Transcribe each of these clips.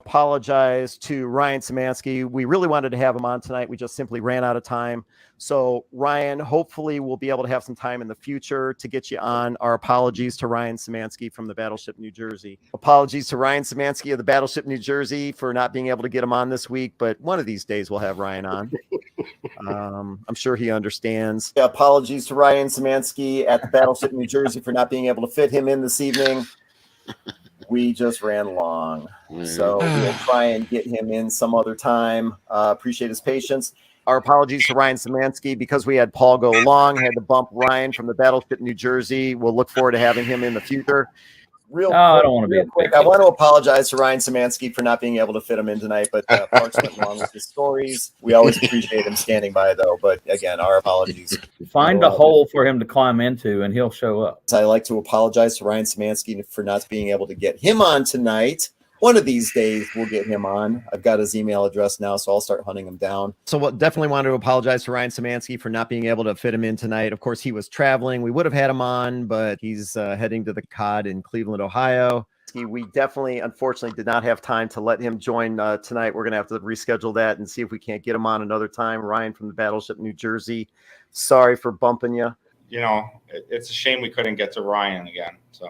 Apologize to Ryan Szimanski. We really wanted to have him on tonight. We just simply ran out of time. So Ryan, hopefully we'll be able to have some time in the future to get you on. Our apologies to Ryan Szimanski from the Battleship New Jersey. Apologies to Ryan Szimanski of the Battleship New Jersey for not being able to get him on this week, but one of these days we'll have Ryan on. I'm sure he understands. Apologies to Ryan Szimanski at the Battleship New Jersey for not being able to fit him in this evening. We just ran long, so we'll try and get him in some other time. Appreciate his patience. Our apologies to Ryan Szimanski because we had Paul go long, had to bump Ryan from the Battleship New Jersey. We'll look forward to having him in the future. I don't want to be quick. I want to apologize to Ryan Szimanski for not being able to fit him in tonight, but Parks went along with his stories. We always appreciate him standing by, though. But again, our apologies. Find a hole for him to climb into, and he'll show up. I'd like to apologize to Ryan Szimanski for not being able to get him on tonight. One of these days, we'll get him on. I've got his email address now, so I'll start hunting him down. So we'll definitely want to apologize to Ryan Szimanski for not being able to fit him in tonight. Of course, he was traveling. We would have had him on, but he's heading to the COD in Cleveland, Ohio. We definitely, unfortunately, did not have time to let him join tonight. We're going to have to reschedule that and see if we can't get him on another time. Ryan from the Battleship New Jersey, sorry for bumping you. You know, it's a shame we couldn't get to Ryan again, so...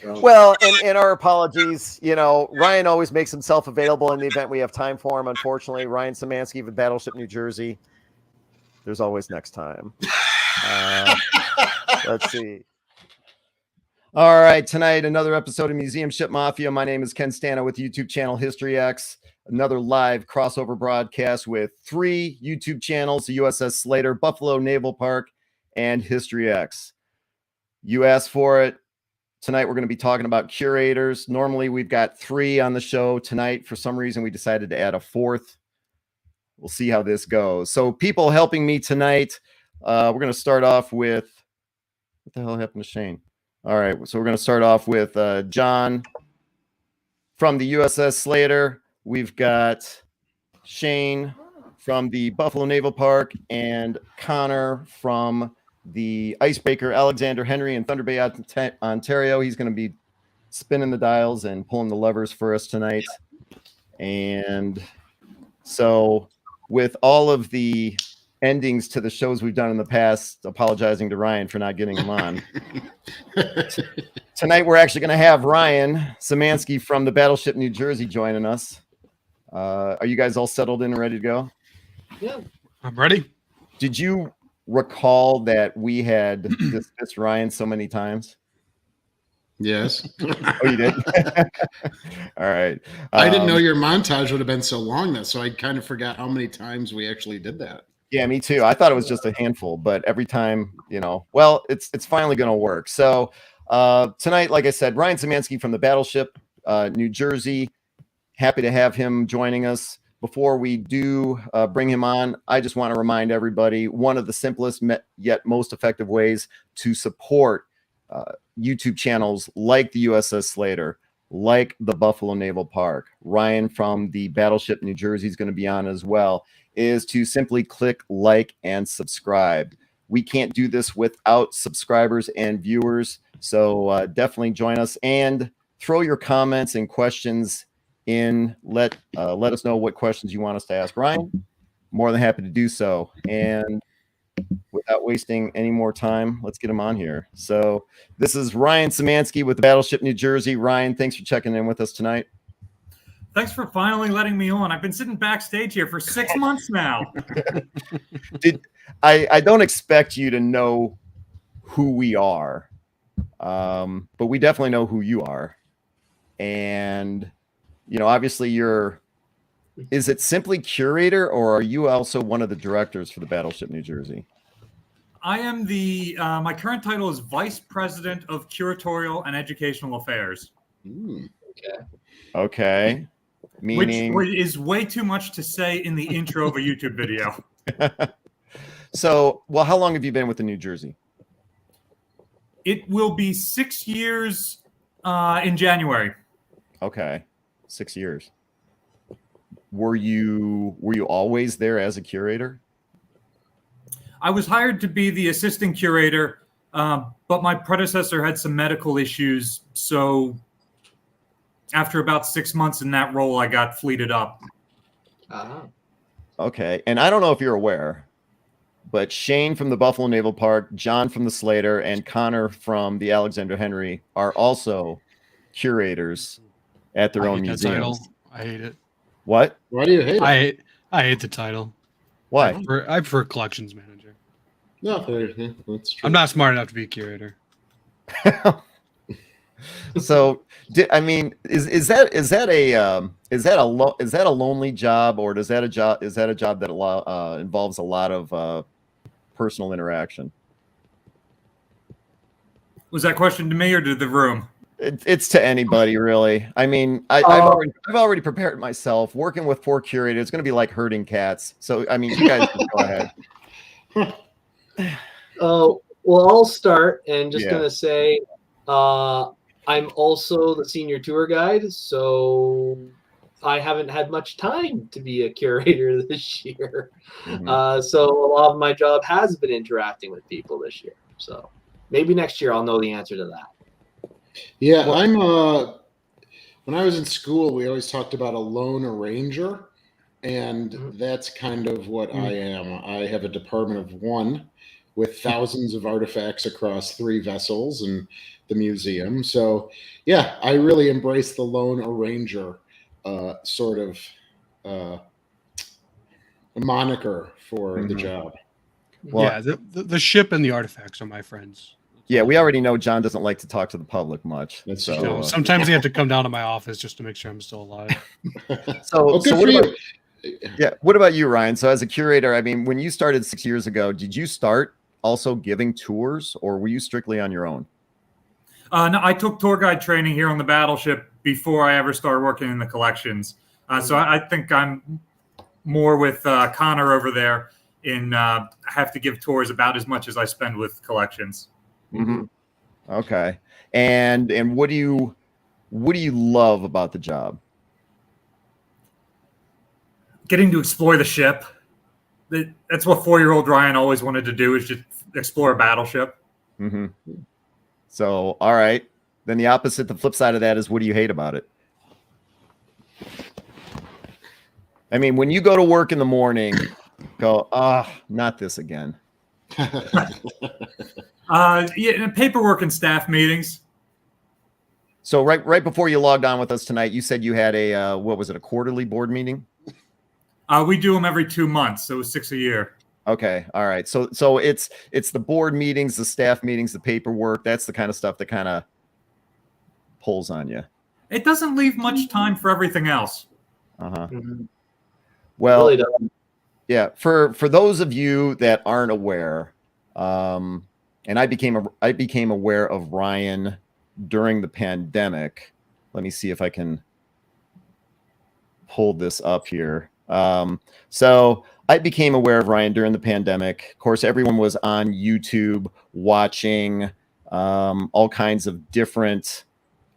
Well, and our apologies. You know, Ryan always makes himself available in the event we have time for him. Unfortunately, Ryan Szimanski of Battleship New Jersey. There's always next time. Let's see. All right, tonight another episode of Museum Ship Mafia. My name is Ken Stana with YouTube channel History X. Another live crossover broadcast with 3 YouTube channels: the USS Slater, Buffalo Naval Park, and History X. You asked for it. Tonight, we're going to be talking about curators. Normally, we've got 3 on the show. Tonight, for some reason, we decided to add a 4th. We'll see how this goes. So people helping me tonight, we're going to start off with... What the hell happened to Shane? All right, so we're going to start off with John from the USS Slater. We've got Shane from the Buffalo Naval Park and Connor from the icebreaker Alexander Henry in Thunder Bay, Ontario. He's going to be spinning the dials and pulling the levers for us tonight. And so with all of the endings to the shows we've done in the past, apologizing to Ryan for not getting him on. Tonight, we're actually going to have Ryan Szimanski from the Battleship New Jersey joining us. Are you guys all settled in and ready to go? Yeah, I'm ready. Did you recall that we had dismissed Ryan so many times? Yes. Oh, you did? All right. I didn't know your montage would have been so long, so I kind of forgot how many times we actually did that. Yeah, me too. I thought it was just a handful, but every time, you know, well, it's finally going to work. So tonight, like I said, Ryan Szimanski from the Battleship New Jersey. Happy to have him joining us. Before we do bring him on, I just want to remind everybody, one of the simplest yet most effective ways to support YouTube channels like the USS Slater, like the Buffalo Naval Park, Ryan from the Battleship New Jersey is going to be on as well, is to simply click like and subscribe. We can't do this without subscribers and viewers, so definitely join us and throw your comments and questions in. Let us know what questions you want us to ask Ryan. More than happy to do so. And without wasting any more time, let's get him on here. So this is Ryan Szimanski with the Battleship New Jersey. Ryan, thanks for checking in with us tonight. Thanks for finally letting me on. I've been sitting backstage here for 6 months now. I don't expect you to know who we are, but we definitely know who you are. And you know, obviously is it simply curator, or are you also one of the directors for the Battleship New Jersey? I am my current title is Vice President of Curatorial and Educational Affairs. Okay. Meaning... Which is way too much to say in the intro of a YouTube video. So, well, how long have you been with the New Jersey? It will be 6 years in January. Okay. 6 years. Were you always there as a curator? I was hired to be the assistant curator, but my predecessor had some medical issues, so after about 6 months in that role, I got fleeted up. Okay. And I don't know if you're aware, but Shane from the Buffalo Naval Park, John from the Slater, and Connor from the Alexander Henry are also curators at their own hate that museums. title. I hate it. What? Why do you hate it? I hate the title. Why? I prefer collections manager. No, that's true. I'm not smart enough to be a curator. So, I mean, is that a lonely job, or is that a job that involves a lot of personal interaction? Was that question to me or to the room? It's to anybody, really. I mean, I've already prepared myself. Working with 4 curators, it's going to be like herding cats. So, I mean, you guys can go ahead. Well, I'll start and just Yeah. gonna say, I'm also the senior tour guide, so I haven't had much time to be a curator this year. Mhm. So a lot of my job has been interacting with people this year. So maybe next year I'll know the answer to that. Yeah, I'm when I was in school, we always talked about a lone arranger, and that's kind of what I am. I have a department of 1 with thousands of artifacts across 3 vessels and the museum. So yeah, I really embrace the lone arranger sort of a moniker for the job. Well, yeah, the ship and the artifacts are my friends. yeah, we already know John doesn't like to talk to the public much. That's So, true. Sometimes they have to come down to my office just to make sure I'm still alive. so Oh, good what for about, you. yeah, what about you, Ryan? So as a curator, I mean, when you started 6 years ago, did you start also giving tours, or were you strictly on your own? No, I took tour guide training here on the Battleship before I ever started working in the collections. So I think I'm more with Connor over there in have to give tours about as much as I spend with collections. Mm-hmm. Okay. And what do you love about the job? Getting to explore the ship. That's what 4-year-old Ryan always wanted to do, is just explore a battleship. Mm-hmm. So, all right. Then the opposite, the flip side of that is, what do you hate about it? I mean, when you go to work in the morning, go, not this again. Yeah, paperwork and staff meetings. So right before you logged on with us tonight, you said you had a what was it, a quarterly board meeting? We do them every 2 months, so 6 a year. Okay, all right. So it's the board meetings, the staff meetings, the paperwork. That's the kind of stuff that kind of pulls on you. It doesn't leave much time for everything else. Uh-huh. Mm-hmm. Well, Really doesn't. yeah. For those of you that aren't aware, and I became aware of Ryan during the pandemic. Let me see if I can pull this up here. So I became aware of Ryan during the pandemic. Of course, everyone was on YouTube watching all kinds of different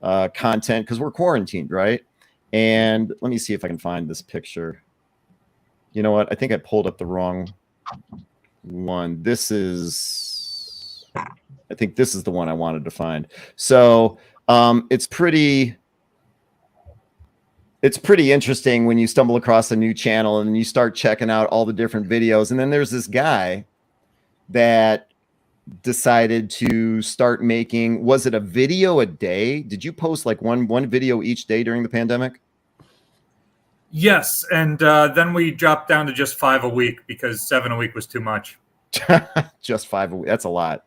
content because we're quarantined, right? And let me see if I can find this picture. You know what? I think I pulled up the wrong one. I think this is the one I wanted to find. So it's pretty interesting when you stumble across a new channel and you start checking out all the different videos. And then there's this guy that decided to start making, was it a video a day? Did you post like one video each day during the pandemic? Yes, and then we dropped down to just 5 a week because 7 a week was too much. Just 5 a week. That's a lot.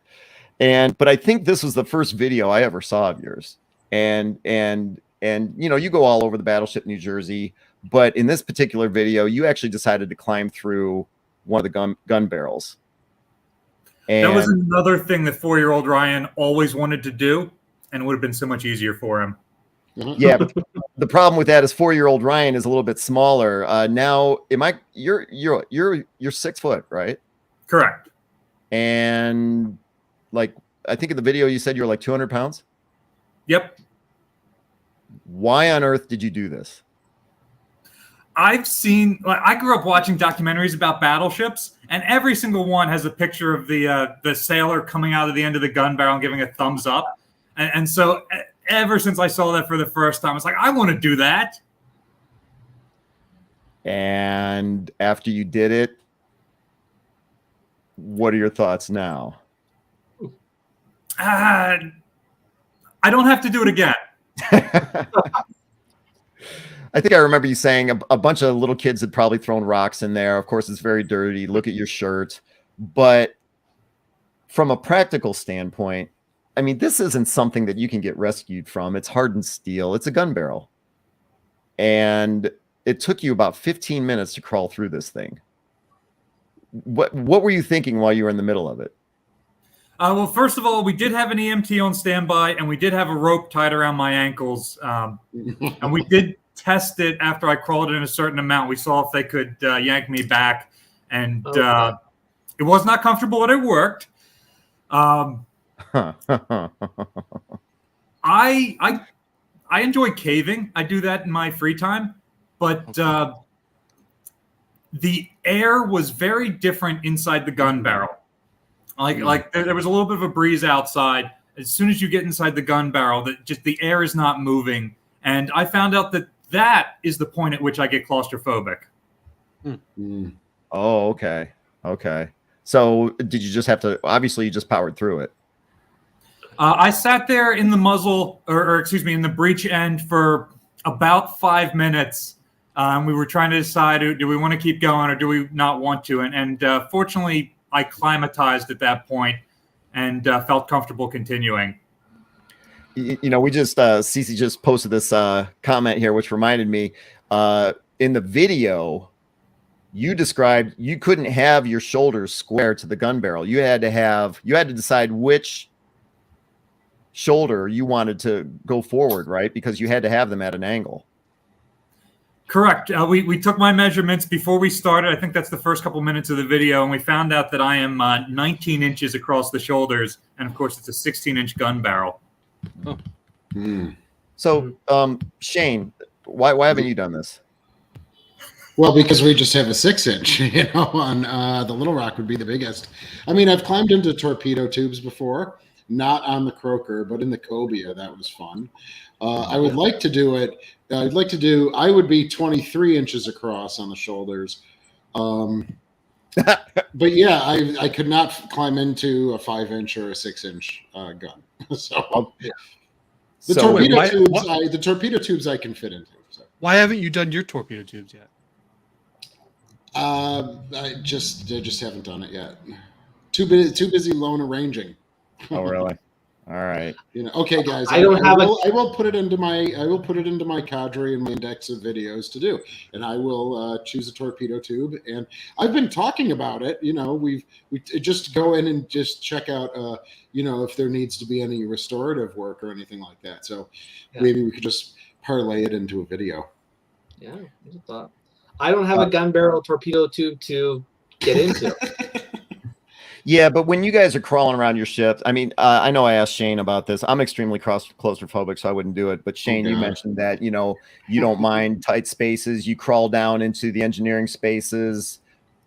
But I think this was the first video I ever saw of yours. And you know, you go all over the Battleship New Jersey, but in this particular video, you actually decided to climb through one of the gun barrels. And that was another thing that 4-year-old Ryan always wanted to do, and it would have been so much easier for him. yeah, but the problem with that is 4-year-old Ryan is a little bit smaller. Now, you're 6 foot, right? Correct. And like, I think in the video you said you were like 200 pounds. Yep. Why on earth did you do this? I grew up watching documentaries about battleships, and every single one has a picture of the sailor coming out of the end of the gun barrel and giving a thumbs up. And so ever since I saw that for the first time, it's like, I want to do that. And after you did it, what are your thoughts now? I don't have to do it again. I think I remember you saying a bunch of little kids had probably thrown rocks in there. Of course, it's very dirty. Look at your shirt. But from a practical standpoint, I mean, this isn't something that you can get rescued from. It's hardened steel. It's a gun barrel. And it took you about 15 minutes to crawl through this thing. What were you thinking while you were in the middle of it? Well, first of all, we did have an EMT on standby, and we did have a rope tied around my ankles. And we did test it after I crawled in a certain amount. We saw if they could yank me back. And it was not comfortable, but it worked. I enjoy caving. I do that in my free time, but the air was very different inside the gun barrel. Like there was a little bit of a breeze outside. As soon as you get inside the gun barrel, that just the air is not moving, and I found out that is the point at which I get claustrophobic. Oh, okay. So did you just have to? Obviously, you just powered through it. I sat there in the muzzle, or excuse me, in the breech end for about 5 minutes. We were trying to decide, do we want to keep going or do we not want to? And fortunately, I climatized at that point and felt comfortable continuing. We just, Cece just posted this comment here, which reminded me, in the video, you described you couldn't have your shoulders square to the gun barrel. You had to decide which shoulder you wanted to go forward, right? Because you had to have them at an angle. Correct. We took my measurements before we started. I think that's the first couple minutes of the video, and we found out that I am 19 inches across the shoulders, and of course, it's a 16-inch gun barrel. Oh. So, Shane, why haven't you done this? Well, because we just have a 6-inch, on the Little Rock would be the biggest. I mean, I've climbed into torpedo tubes before, not on the Croaker, but in the Cobia. That was fun. I would like to do it. I would be 23 inches across on the shoulders. But yeah, I could not climb into a 5-inch or a 6-inch gun. So the torpedo tubes I can fit into. So. Why haven't you done your torpedo tubes yet? I just haven't done it yet. Too busy lone arranging. Oh, really? All right. Okay, guys. I will put it into my cadre and my index of videos to do, and I will choose a torpedo tube. And I've been talking about it. We just go in and just check out, if there needs to be any restorative work or anything like that. So maybe we could just parlay it into a video. Yeah, I thought. I don't have a gun barrel torpedo tube to get into. Yeah, but when you guys are crawling around your ship, I mean, I know I asked Shane about this. I'm extremely claustrophobic, so I wouldn't do it. But Shane, you mentioned that, you don't mind tight spaces. You crawl down into the engineering spaces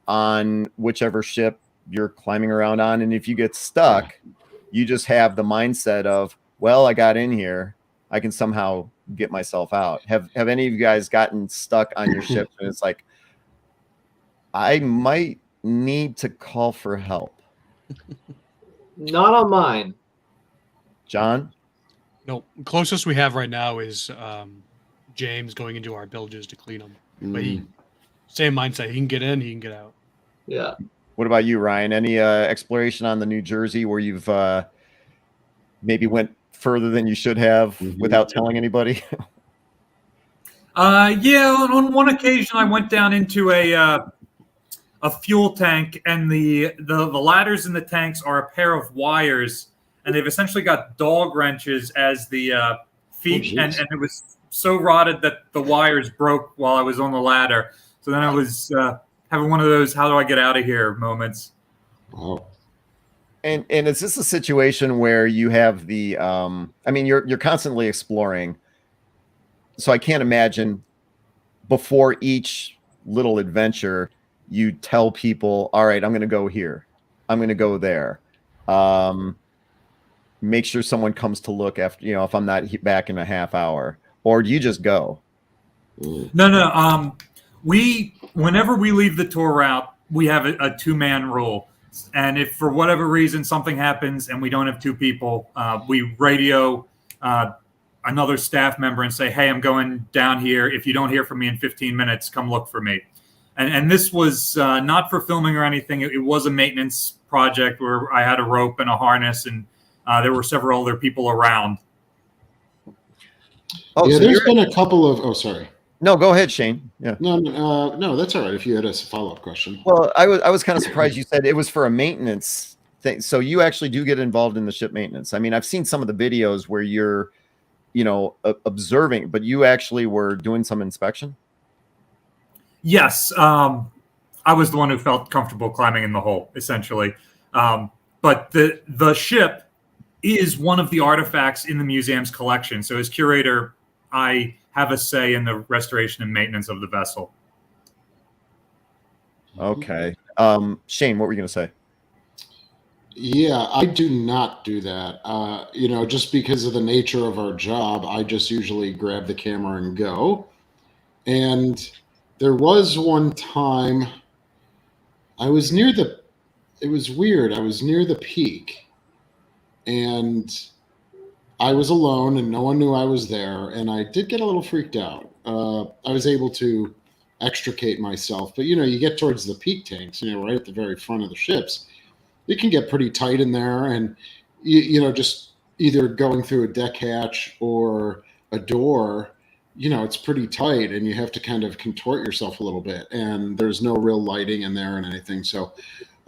on whichever ship you're climbing around on. And if you get stuck, you just have the mindset of, well, I got in here. I can somehow get myself out. Have any of you guys gotten stuck on your ship and it's like, I might need to call for help? Not on mine. John? No, closest we have right now is James going into our bilges to clean them. But same mindset. He can get in, he can get out. Yeah. What about you, Ryan? Any exploration on the New Jersey where you've maybe went further than you should have without telling anybody? Yeah, on one occasion I went down into a fuel tank, and the ladders in the tanks are a pair of wires, and they've essentially got dog wrenches as the feet, and it was so rotted that the wires broke while I was on the ladder. So then I was having one of those "how do I get out of here" moments. Wow. And is this a situation where you have the I mean, you're constantly exploring, so I can't imagine before each little adventure you tell people, all right, I'm going to go here, I'm going to go there. make sure someone comes to look after, if I'm not back in a half hour, or do you just go? No. Whenever we leave the tour route, we have a 2-man rule. And if for whatever reason something happens and we don't have 2 people, we radio another staff member and say, hey, I'm going down here. If you don't hear from me in 15 minutes, come look for me. And this was not for filming or anything. It was a maintenance project where I had a rope and a harness, and there were several other people around. Oh, yeah, so there's been a couple of. Oh, sorry. No, go ahead, Shane. Yeah. No, that's all right. If you had a follow-up question. Well, I was kind of surprised you said it was for a maintenance thing. So you actually do get involved in the ship maintenance. I mean, I've seen some of the videos where you're, observing, but you actually were doing some inspection. Yes, I was the one who felt comfortable climbing in the hole, essentially. But the ship is one of the artifacts in the museum's collection. So as curator, I have a say in the restoration and maintenance of the vessel. Okay. Shane, what were you going to say? Yeah, I do not do that. Just because of the nature of our job, I just usually grab the camera and go. And there was one time it was weird. I was near the peak and I was alone and no one knew I was there. And I did get a little freaked out. I was able to extricate myself, but you get towards the peak tanks, right at the very front of the ships. It can get pretty tight in there, and just either going through a deck hatch or a door, it's pretty tight, and you have to kind of contort yourself a little bit, and there's no real lighting in there and anything. So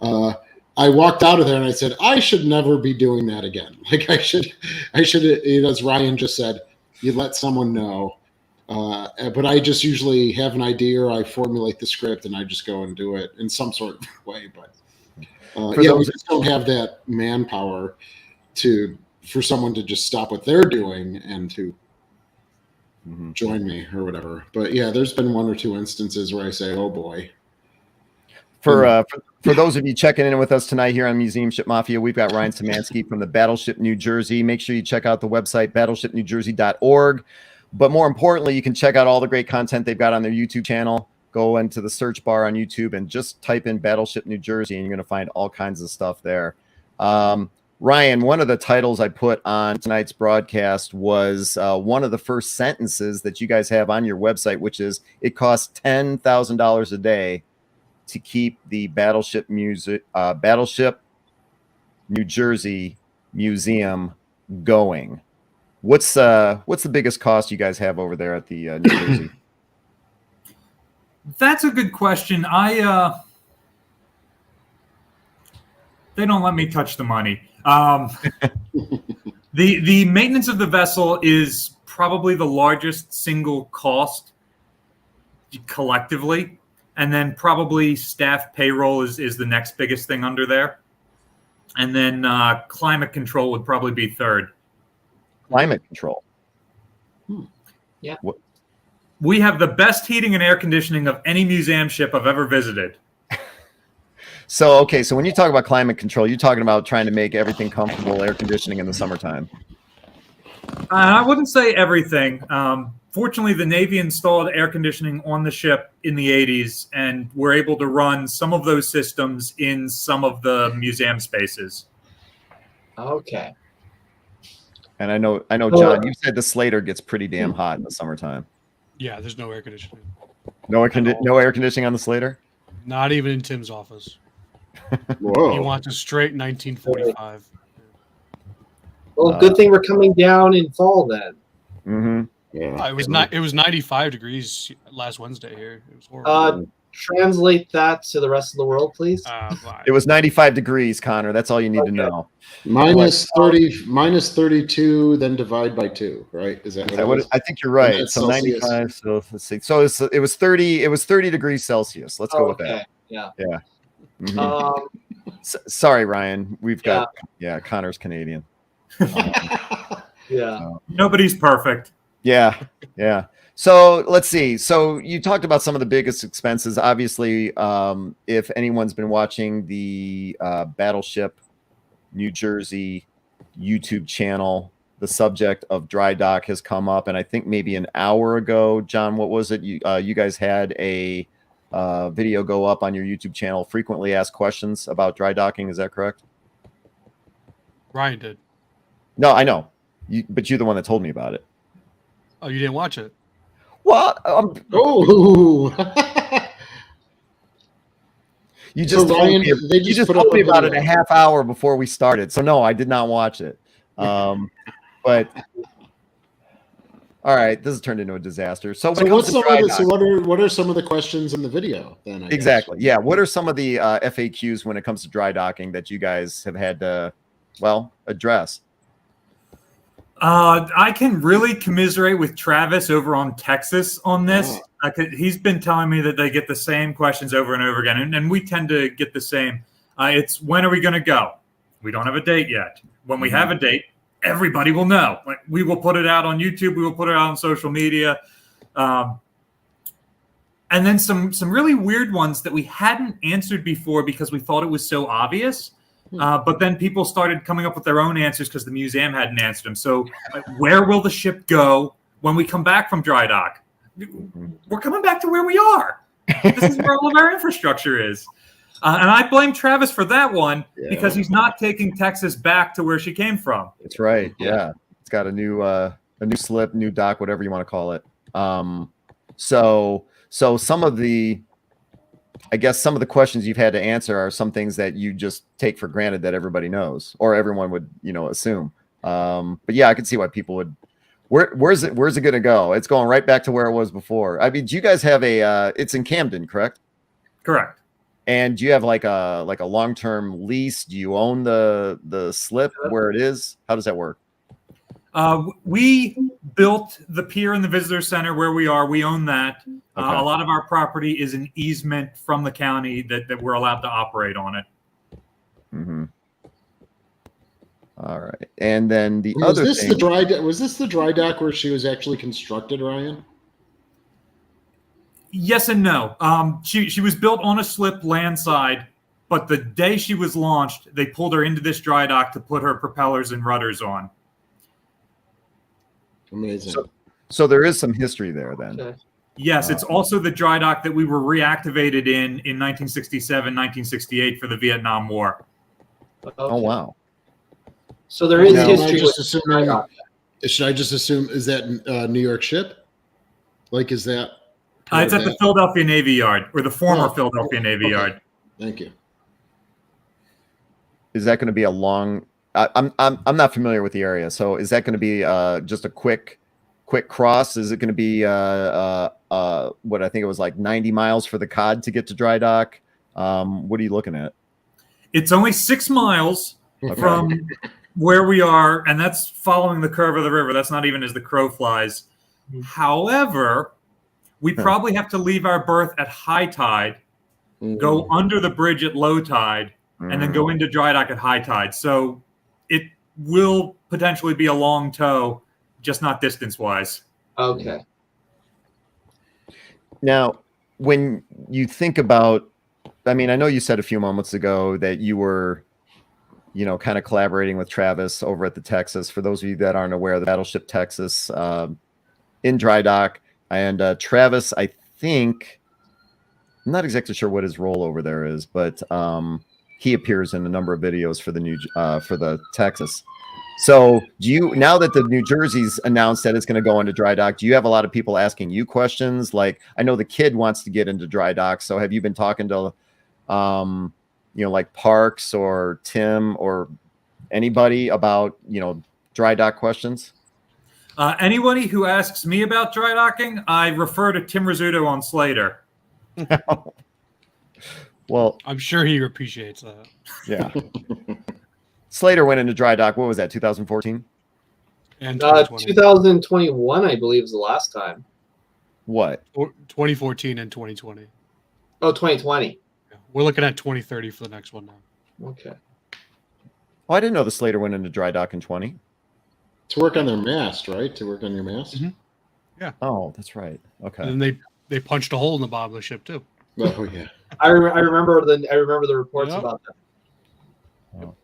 I walked out of there and I said, I should never be doing that again. Like I should, as Ryan just said, you let someone know. But I just usually have an idea, or I formulate the script, and I just go and do it in some sort of way. But we just don't have that manpower for someone to just stop what they're doing and to join me or whatever. But yeah, there's been 1 or 2 instances where I say, "Oh boy." For those of you checking in with us tonight here on Museum Ship Mafia, we've got Ryan Szimanski from the Battleship New Jersey. Make sure you check out the website battleshipnewjersey.org. But more importantly, you can check out all the great content they've got on their YouTube channel. Go into the search bar on YouTube and just type in Battleship New Jersey, and you're going to find all kinds of stuff there. Ryan, one of the titles I put on tonight's broadcast was one of the first sentences that you guys have on your website, which is, it costs $10,000 a day to keep the Battleship New Jersey Museum going. What's the biggest cost you guys have over there at the New Jersey? That's a good question. They don't let me touch the money. The maintenance of the vessel is probably the largest single cost collectively, and then probably staff payroll is the next biggest thing under there, and then climate control would probably be third. Climate control. Yeah. What? We have the best heating and air conditioning of any museum ship I've ever visited. So when you talk about climate control, you're talking about trying to make everything comfortable, air conditioning in the summertime. I wouldn't say everything. Fortunately, the Navy installed air conditioning on the ship in the 80s, and we're able to run some of those systems in some of the museum spaces. Okay. And I know, John, you said the Slater gets pretty damn hot in the summertime. Yeah, there's no air conditioning. No air conditioning on the Slater? Not even in Tim's office. Whoa. He wants a straight 1945. Well, good thing we're coming down in fall then. Mm-hmm. Yeah. It was 95 degrees last Wednesday here. It was horrible. Translate that to the rest of the world, please. It was 95 degrees, Connor. That's all you need to know. Minus 30, minus 32, then divide by 2, right? Is that what it is? I think you're right. That's So Celsius. 95. So let's see. So it was 30. It was 30 degrees Celsius. Let's go with that. Yeah. Yeah. Mhm. Sorry, Ryan. We've got Connor's Canadian. Yeah. Nobody's perfect. Yeah. So let's see. So you talked about some of the biggest expenses. Obviously, if anyone's been watching the Battleship New Jersey YouTube channel, the subject of dry dock has come up, and I think maybe an hour ago, John, what was it? You guys had a video go up on your YouTube channel, frequently asked questions about dry docking. Is that correct? Ryan did. No, I know. But you're the one that told me about it. Oh, you didn't watch it? Well, Oh, you just So told Ryan, me, they you just just put told up me a about it a video. half hour before we started. So no, I did not watch it. But all right, this has turned into a disaster. So, when So it comes what's to some dry of the, so docking- what are some of the questions in the video then? I guess? exactly? Yeah. What are some of the FAQs when it comes to dry docking that you guys have had to, well, address? I can really commiserate with Travis over on Texas on this. He's been telling me that they get the same questions over and over again, and we tend to get the same. It's when are we going to go? We don't have a date yet. When we have a date, everybody will know. Like, we will put it out on YouTube. We will put it out on social media. And then some really weird ones that we hadn't answered before because we thought it was so obvious. But then people started coming up with their own answers because the museum hadn't answered them. So where will the ship go when we come back from dry dock? We're coming back to where we are. This is where all of our infrastructure is. And I blame Travis for that one because he's not taking Texas back to where she came from. That's right. Yeah, it's got a new slip, new dock, whatever you want to call it. So some of the, I guess some of the questions you've had to answer are some things that you just take for granted that everybody knows or everyone would, assume. But yeah, I can see why people would. Where's it going to go? It's going right back to where it was before. I mean, do you guys have it's in Camden, correct? Correct. And do you have like a long-term lease? Do you own the slip where it is? How does that work? We built the pier and the visitor center where we are. We own that. Okay. A lot of our property is an easement from the county that we're allowed to operate on it. Mm-hmm. All right. And then the Was other this thing, the dry dock where she was actually constructed, Ryan? Yes and no. She was built on a slip landside, but the day she was launched, they pulled her into this dry dock to put her propellers and rudders on. Amazing. so there is some history there then. Okay. Yes, it's also the dry dock that we were reactivated in 1967, 1968 for the Vietnam War. Oh, wow. So there is Now, history with Should I just assume, is that New York ship? Like, is that? It's at the Philadelphia Navy Yard, or the former Philadelphia Navy Okay. Yard. Thank you. Is that going to be a long, I'm not familiar with the area. So is that going to be just a quick cross? Is it going to be what I think it was like 90 miles for the cod to get to dry dock? What are you looking at? It's only 6 miles Okay. from where we are, and that's following the curve of the river. That's not even as the crow flies. However, we probably have to leave our berth at high tide, go under the bridge at low tide, and then go into dry dock at high tide. So it will potentially be a long tow, just not distance-wise. Okay. Now, when you think about, I mean, I know you said a few moments ago that you were, kind of collaborating with Travis over at the Texas. For those of you that aren't aware, the Battleship Texas in dry dock. And Travis, I think, I'm not exactly sure what his role over there is, but he appears in a number of videos for the Texas. So now that the New Jersey's announced that it's going to go into dry dock, do you have a lot of people asking you questions? Like, I know the kid wants to get into dry dock. So have you been talking to, like Parks or Tim or anybody about, dry dock questions? Anybody who asks me about dry docking, I refer to Tim Rizzuto on Slater. Well, I'm sure he appreciates that. yeah. Slater went into dry dock. What was that? 2014? And 2020. 2021, I believe, is the last time. What? 2014 and 2020. Oh, 2020. Yeah. We're looking at 2030 for the next one now. Okay. Oh, I didn't know the Slater went into dry dock in 20. To work on their mast, right? To work on your mast? Mm-hmm. Oh, that's right. Okay. And then they punched a hole in the bottom of the ship too. Oh, yeah. I remember the reports Yeah. about that.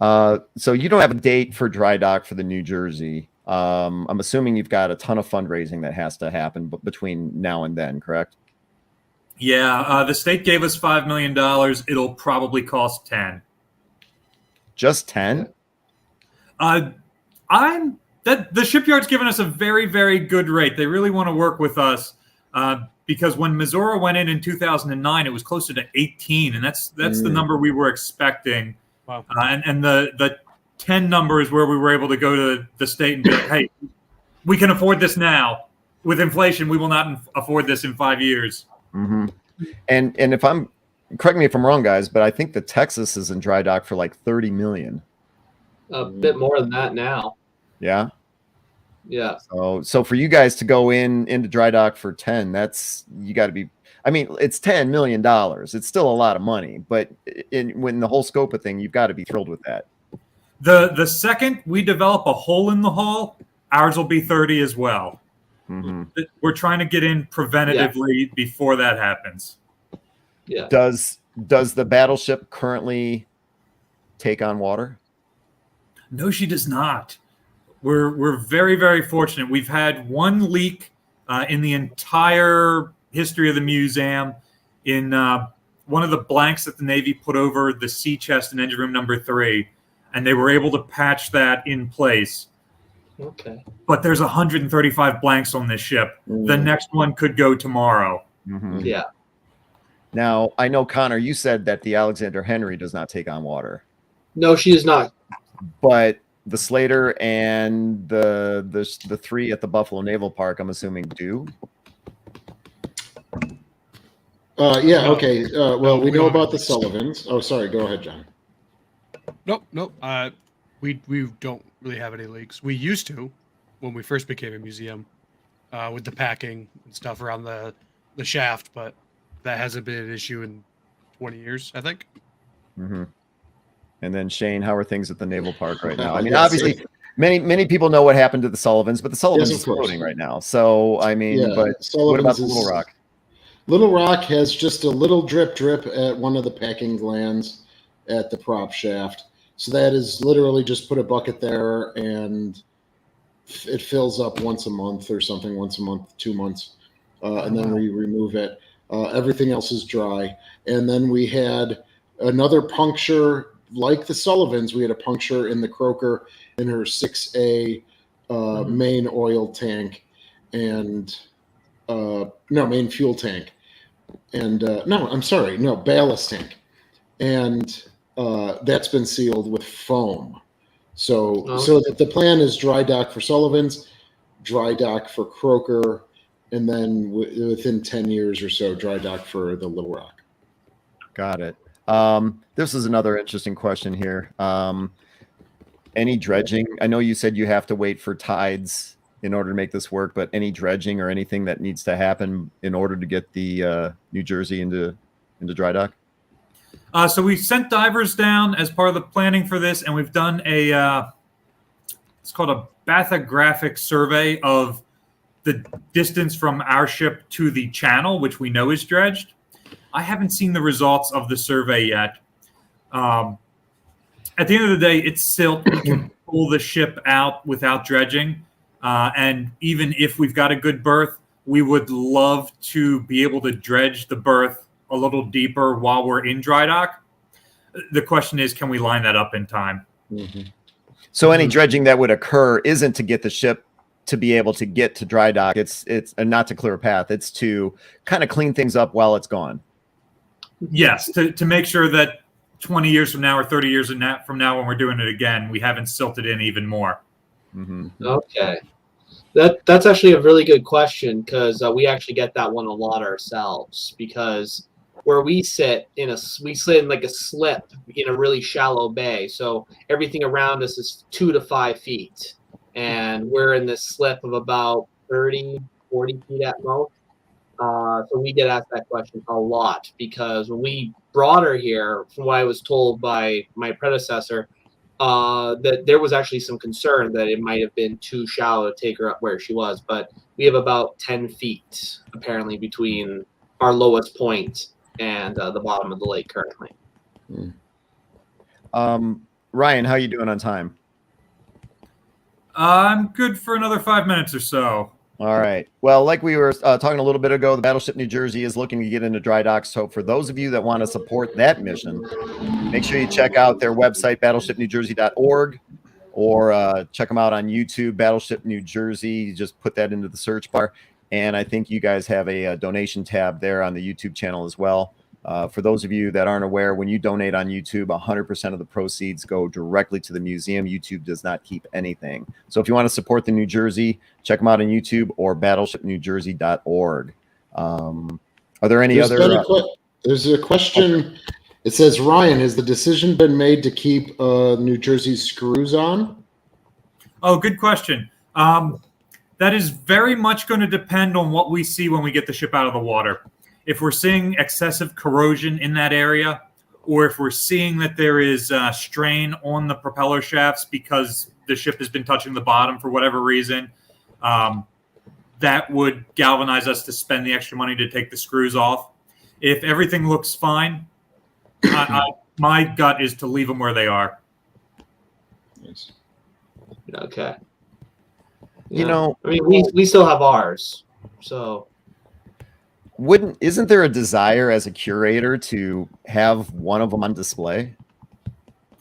So you don't have a date for dry dock for the New Jersey. I'm assuming you've got a ton of fundraising that has to happen between now and then, correct? Yeah, the state gave us $5 million. It'll probably cost 10. Just 10? The shipyard's given us a very, very good rate. They really want to work with us because when Missouri went in 2009, it was closer to 18, and that's the number we were expecting. Wow. And the 10 number is where we were able to go to the state and be like, hey, we can afford this now. With inflation, we will not afford this in 5 years. Mm-hmm. And if correct me if I'm wrong, guys, but I think the Texas is in dry dock for like 30 million. A bit more than that now. Yeah. Yeah. So for you guys to go into dry dock for 10, you got to be. I mean, it's $10 million. It's still a lot of money, but when the whole scope of thing, you've got to be thrilled with that. The second we develop a hole in the hull, ours will be 30 as well. Mm-hmm. We're trying to get in preventatively before that happens. Yeah. Does the Battleship currently take on water? No, she does not. We're very, very fortunate. We've had one leak in the entire history of the museum in one of the blanks that the Navy put over the sea chest in engine room number 3, and they were able to patch that in place. Okay. But there's 135 blanks on this ship. The next one could go tomorrow. Mm-hmm. Yeah. Now, I know, Connor, you said that the Alexander Henry does not take on water. No, she is not. But the Slater and the 3 at the Buffalo Naval Park, I'm assuming, do. Yeah. Okay. Well, we know about the Sullivans. Oh, sorry. Go ahead, John. Nope. We don't really have any leaks. We used to when we first became a museum with the packing and stuff around the shaft, but that hasn't been an issue in 20 years, I think. Mm-hmm. And then Shane, how are things at the Naval Park right now? I mean, Yes. obviously, many people know what happened to the Sullivans, but the Sullivans Yes, is of course. floating right now. So I mean, Yeah, but Sullivan's what about the is- Little Rock? Little Rock has just a little drip at one of the packing glands at the prop shaft. So that is literally just put a bucket there and it fills up once a month or something, once a month, 2 months. And then we remove it. Everything else is dry. And then we had another puncture like the Sullivans. We had a puncture in the Croaker in her 6A main oil tank and main fuel tank. And ballast tank. And that's been sealed with foam. So that the plan is dry dock for Sullivans, dry dock for Croaker, and then within 10 years or so, dry dock for the Little Rock. Got it. This is another interesting question here. Any dredging? I know you said you have to wait for tides in order to make this work, but any dredging or anything that needs to happen in order to get the New Jersey into dry dock? So we sent divers down as part of the planning for this, and we've done it's called a bathygraphic survey of the distance from our ship to the channel, which we know is dredged. I haven't seen the results of the survey yet. At the end of the day, it's silt. We can pull the ship out without dredging. And even if we've got a good berth, we would love to be able to dredge the berth a little deeper while we're in dry dock. The question is, can we line that up in time? Mm-hmm. So any dredging that would occur isn't to get the ship to be able to get to dry dock. It's not to clear a path. It's to kind of clean things up while it's gone. Yes, to make sure that 20 years from now or 30 years from now when we're doing it again, we haven't silted in even more. Mm-hmm. Okay. That's actually a really good question because we actually get that one a lot ourselves because where we sit in like a slip in a really shallow bay. So everything around us is 2 to 5 feet. And we're in this slip of about 30, 40 feet at most. So we get asked that question a lot because when we brought her here, from what I was told by my predecessor, that there was actually some concern that it might have been too shallow to take her up where she was. But we have about 10 feet, apparently, between our lowest point and the bottom of the lake currently. Ryan, how you doing on time? I'm good for another 5 minutes or so. All right. Well, like we were talking a little bit ago, the Battleship New Jersey is looking to get into dry dock. So for those of you that want to support that mission, make sure you check out their website, battleshipnewjersey.org, or check them out on YouTube, Battleship New Jersey. You just put that into the search bar. And I think you guys have a donation tab there on the YouTube channel as well. For those of you that aren't aware, when you donate on YouTube, 100% of the proceeds go directly to the museum. YouTube does not keep anything. So if you want to support the New Jersey, check them out on YouTube or battleshipnewjersey.org. Are there any There's a question. It says, Ryan, has the decision been made to keep New Jersey's screws on? Oh, good question. That is very much going to depend on what we see when we get the ship out of the water. If we're seeing excessive corrosion in that area, or if we're seeing that there is strain on the propeller shafts because the ship has been touching the bottom for whatever reason, that would galvanize us to spend the extra money to take the screws off. If everything looks fine, my gut is to leave them where they are. Yes. Okay. You know, I mean, we still have ours, so. Isn't there a desire as a curator to have one of them on display?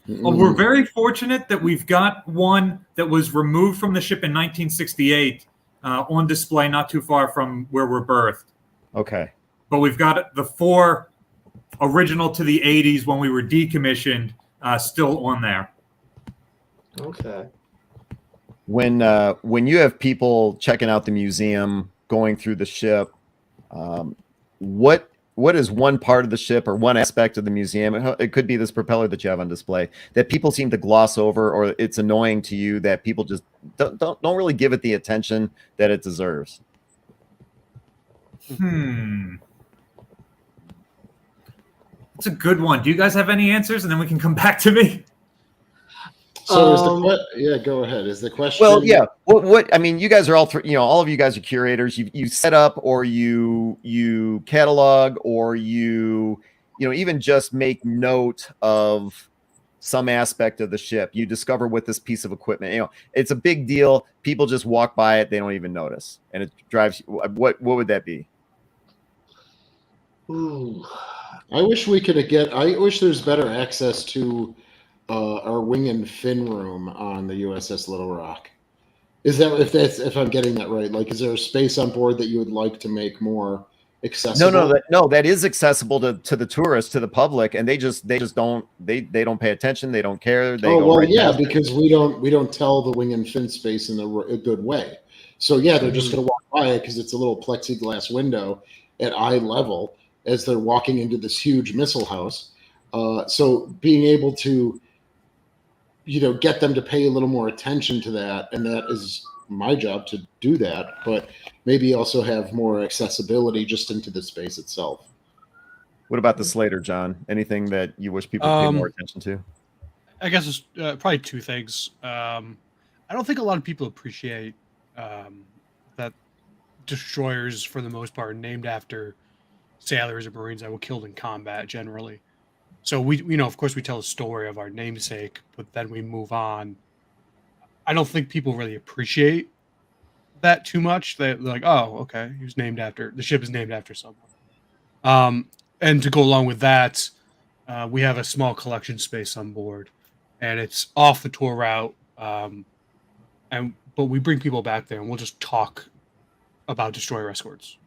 Well, we're very fortunate that we've got one that was removed from the ship in 1968 on display not too far from where we're berthed. Okay. But we've got the 4 original to the 80s when we were decommissioned still on there. Okay. When you have people checking out the museum, going through the ship, what is one part of the ship or one aspect of the museum? It could be this propeller that you have on display that people seem to gloss over, or it's annoying to you that people just don't really give it the attention that it deserves. It's a good one. Do you guys have any answers, and then we can come back to me? So go ahead. Is the question? Well, yeah. What I mean, you guys are all all of you guys are curators. You set up, or you catalog, or you even just make note of some aspect of the ship. You discover with this piece of equipment. It's a big deal. People just walk by it, they don't even notice, and it drives you. What would that be? Ooh. I wish we could get. I wish there's better access to our wing and fin room on the USS Little Rock. Is that if I'm getting that right? Like, is there a space on board that you would like to make more accessible? No, that is accessible to the tourists, to the public, and they just don't pay attention. They don't care. They go right past it. Because we don't tell the wing and fin space in a good way. So yeah, they're just going to walk by it because it's a little plexiglass window at eye level as they're walking into this huge missile house. So being able to get them to pay a little more attention to that, and that is my job to do that, but maybe also have more accessibility just into the space itself. What about the Slater, John? Anything that you wish people pay more attention to? I guess it's probably 2 things. I don't think a lot of people appreciate that destroyers, for the most part, are named after sailors or Marines that were killed in combat generally. So we of course we tell a story of our namesake, but then we move on. I don't think people really appreciate that too much. They're like, oh, okay, the ship is named after someone. And to go along with that, we have a small collection space on board, and it's off the tour route. But we bring people back there, and we'll just talk about destroyer escorts.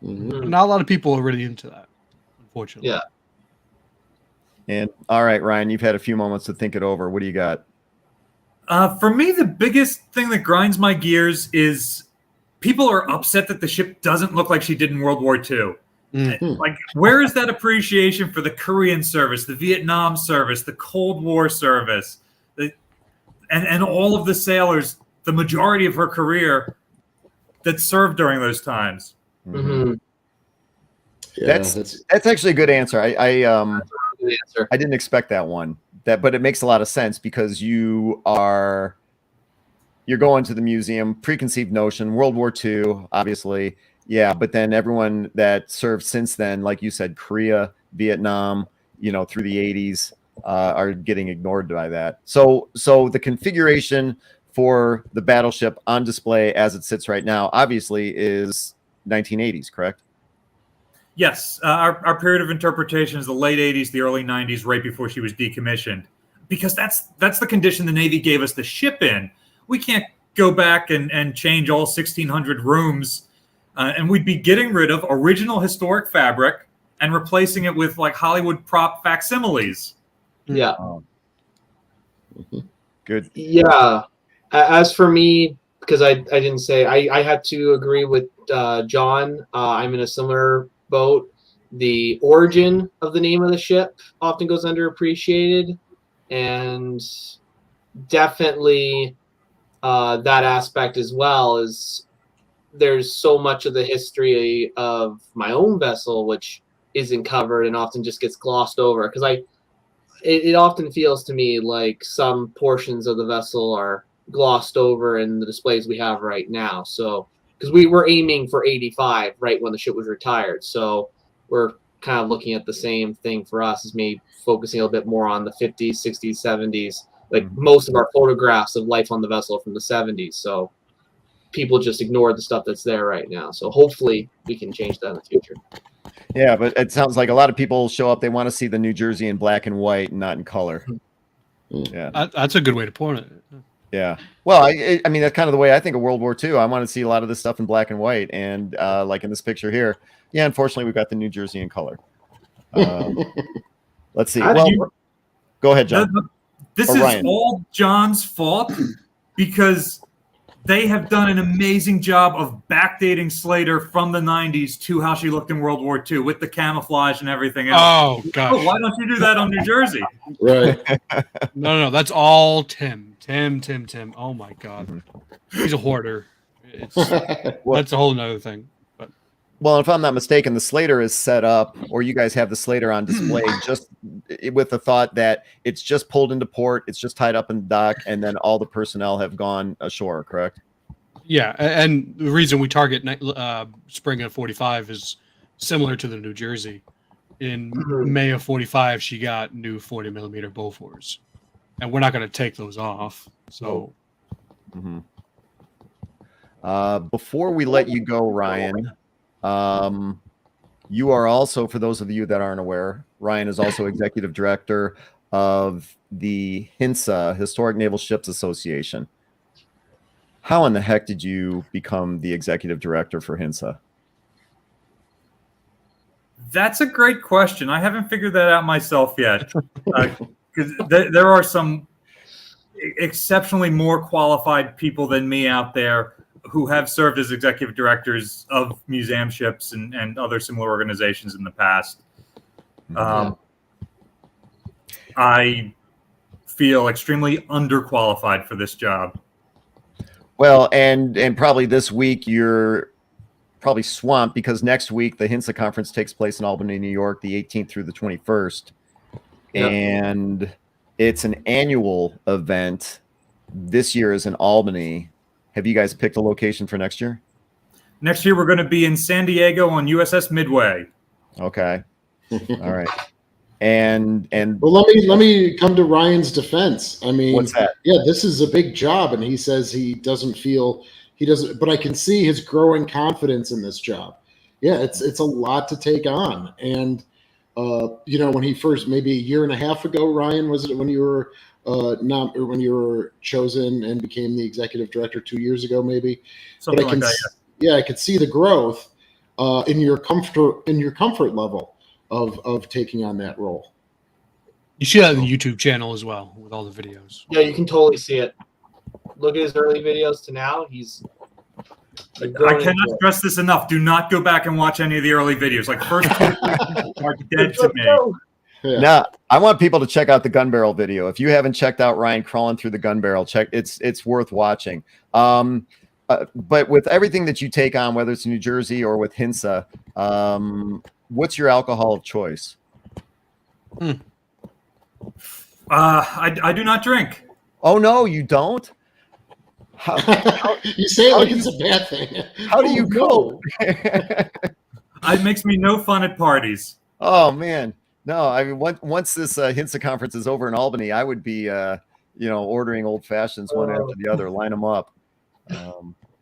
Not a lot of people are really into that, unfortunately. Yeah. And all right, Ryan, you've had a few moments to think it over. What do you got? For me, the biggest thing that grinds my gears is people are upset that the ship doesn't look like she did in World War II. Like, where is that appreciation for the Korean service, the Vietnam service, the Cold War service, and all of the sailors, the majority of her career that served during those times? Mm-hmm. Yeah, that's actually a good answer. I didn't expect that one. But it makes a lot of sense because you're going to the museum, preconceived notion, World War II, obviously. Yeah, but then everyone that served since then, like you said, Korea, Vietnam, through the 80s, are getting ignored by that. So the configuration for the Battleship on display as it sits right now, obviously, is 1980s, correct? Yes, our period of interpretation is the late 80s, the early 90s, right before she was decommissioned, because that's the condition the Navy gave us the ship in. We can't go back and change all 1,600 rooms, and we'd be getting rid of original historic fabric and replacing it with like Hollywood prop facsimiles. Yeah. Good. Yeah. As for me, because I didn't say, I had to agree with John. I'm in a similar boat. The origin of the name of the ship often goes underappreciated, and definitely that aspect as well is there's so much of the history of my own vessel which isn't covered and often just gets glossed over, because it often feels to me like some portions of the vessel are glossed over in the displays we have right now. So because we were aiming for 85 right when the ship was retired, so we're kind of looking at the same thing for us, as me focusing a little bit more on the 50s, 60s, 70s. Like most of our photographs of life on the vessel are from the 70s, so people just ignore the stuff that's there right now. So hopefully we can change that in the future. Yeah, but it sounds like a lot of people show up, they want to see the New Jersey in black and white and not in color. Yeah, That's a good way to put it. yeah. Well, I mean, that's kind of the way I think of World War II. I want to see a lot of this stuff in black and white, and like in this picture here, yeah, unfortunately, we've got the New Jersey in color. Let's see. Well, go ahead, John. This Or is Ryan. all John's fault because they have done an amazing job of backdating Slater from the 90s to how she looked in World War II with the camouflage and everything else. Oh gosh. Oh, why don't you do that on New Jersey? Right. No, that's all Tim. Tim. Oh my God, he's a hoarder. That's a whole nother thing. But Well, if I'm not mistaken, the Slater is set up, or you guys have the Slater on display just with the thought that it's just pulled into port, it's just tied up in the dock, and then all the personnel have gone ashore, correct? yeah, and the reason we target spring of 45 is similar to the New Jersey. In May of 45, she got new 40 millimeter Bofors, and we're not going to take those off. So, Before we let you go, Ryan, you are also, for those of you that aren't aware, Ryan is also executive director of the HINSA, Historic Naval Ships Association. How in the heck did you become the executive director for HINSA? That's a great question. I haven't figured that out myself yet. Because there are some exceptionally more qualified people than me out there who have served as executive directors of museum ships and other similar organizations in the past. I feel extremely underqualified for this job. Well, and probably this week you're probably swamped because next week the HINSA conference takes place in Albany, New York, the 18th through the 21st. Yep. And it's an annual event. This year is in Albany. Have you guys picked a location for next year? Next year, we're going to be in San Diego on USS Midway. Okay. All right. And Well, let me come to Ryan's defense. I mean, what's that? yeah, this is a big job, and he says he doesn't feel he doesn't. But I can see his growing confidence in this job. Yeah, it's a lot to take on, and you know, when he first, maybe a year and a half ago, Ryan, was it when you were when you were chosen and became the executive director 2 years ago, maybe? Something like that. Yeah, I could see the growth in your comfort level of taking on that role. you see that on the YouTube channel as well with all the videos. Yeah, you can totally see it. Look at his early videos to now. He's I cannot stress this enough. Do not go back and watch any of the early videos. Like first two are dead to me. Yeah. Now, I want people to check out the gun barrel video. If you haven't checked out Ryan crawling through the gun barrel, it's worth watching. But with everything that you take on, whether it's New Jersey or with HINSA, what's your alcohol of choice? I do not drink. Oh no, you don't? How You say it like it's a bad thing. how do you no. cope? It makes me no fun at parties. Oh man. No, I mean, once this HINSA conference is over in Albany, I would be, ordering old fashions one after the other, line them up.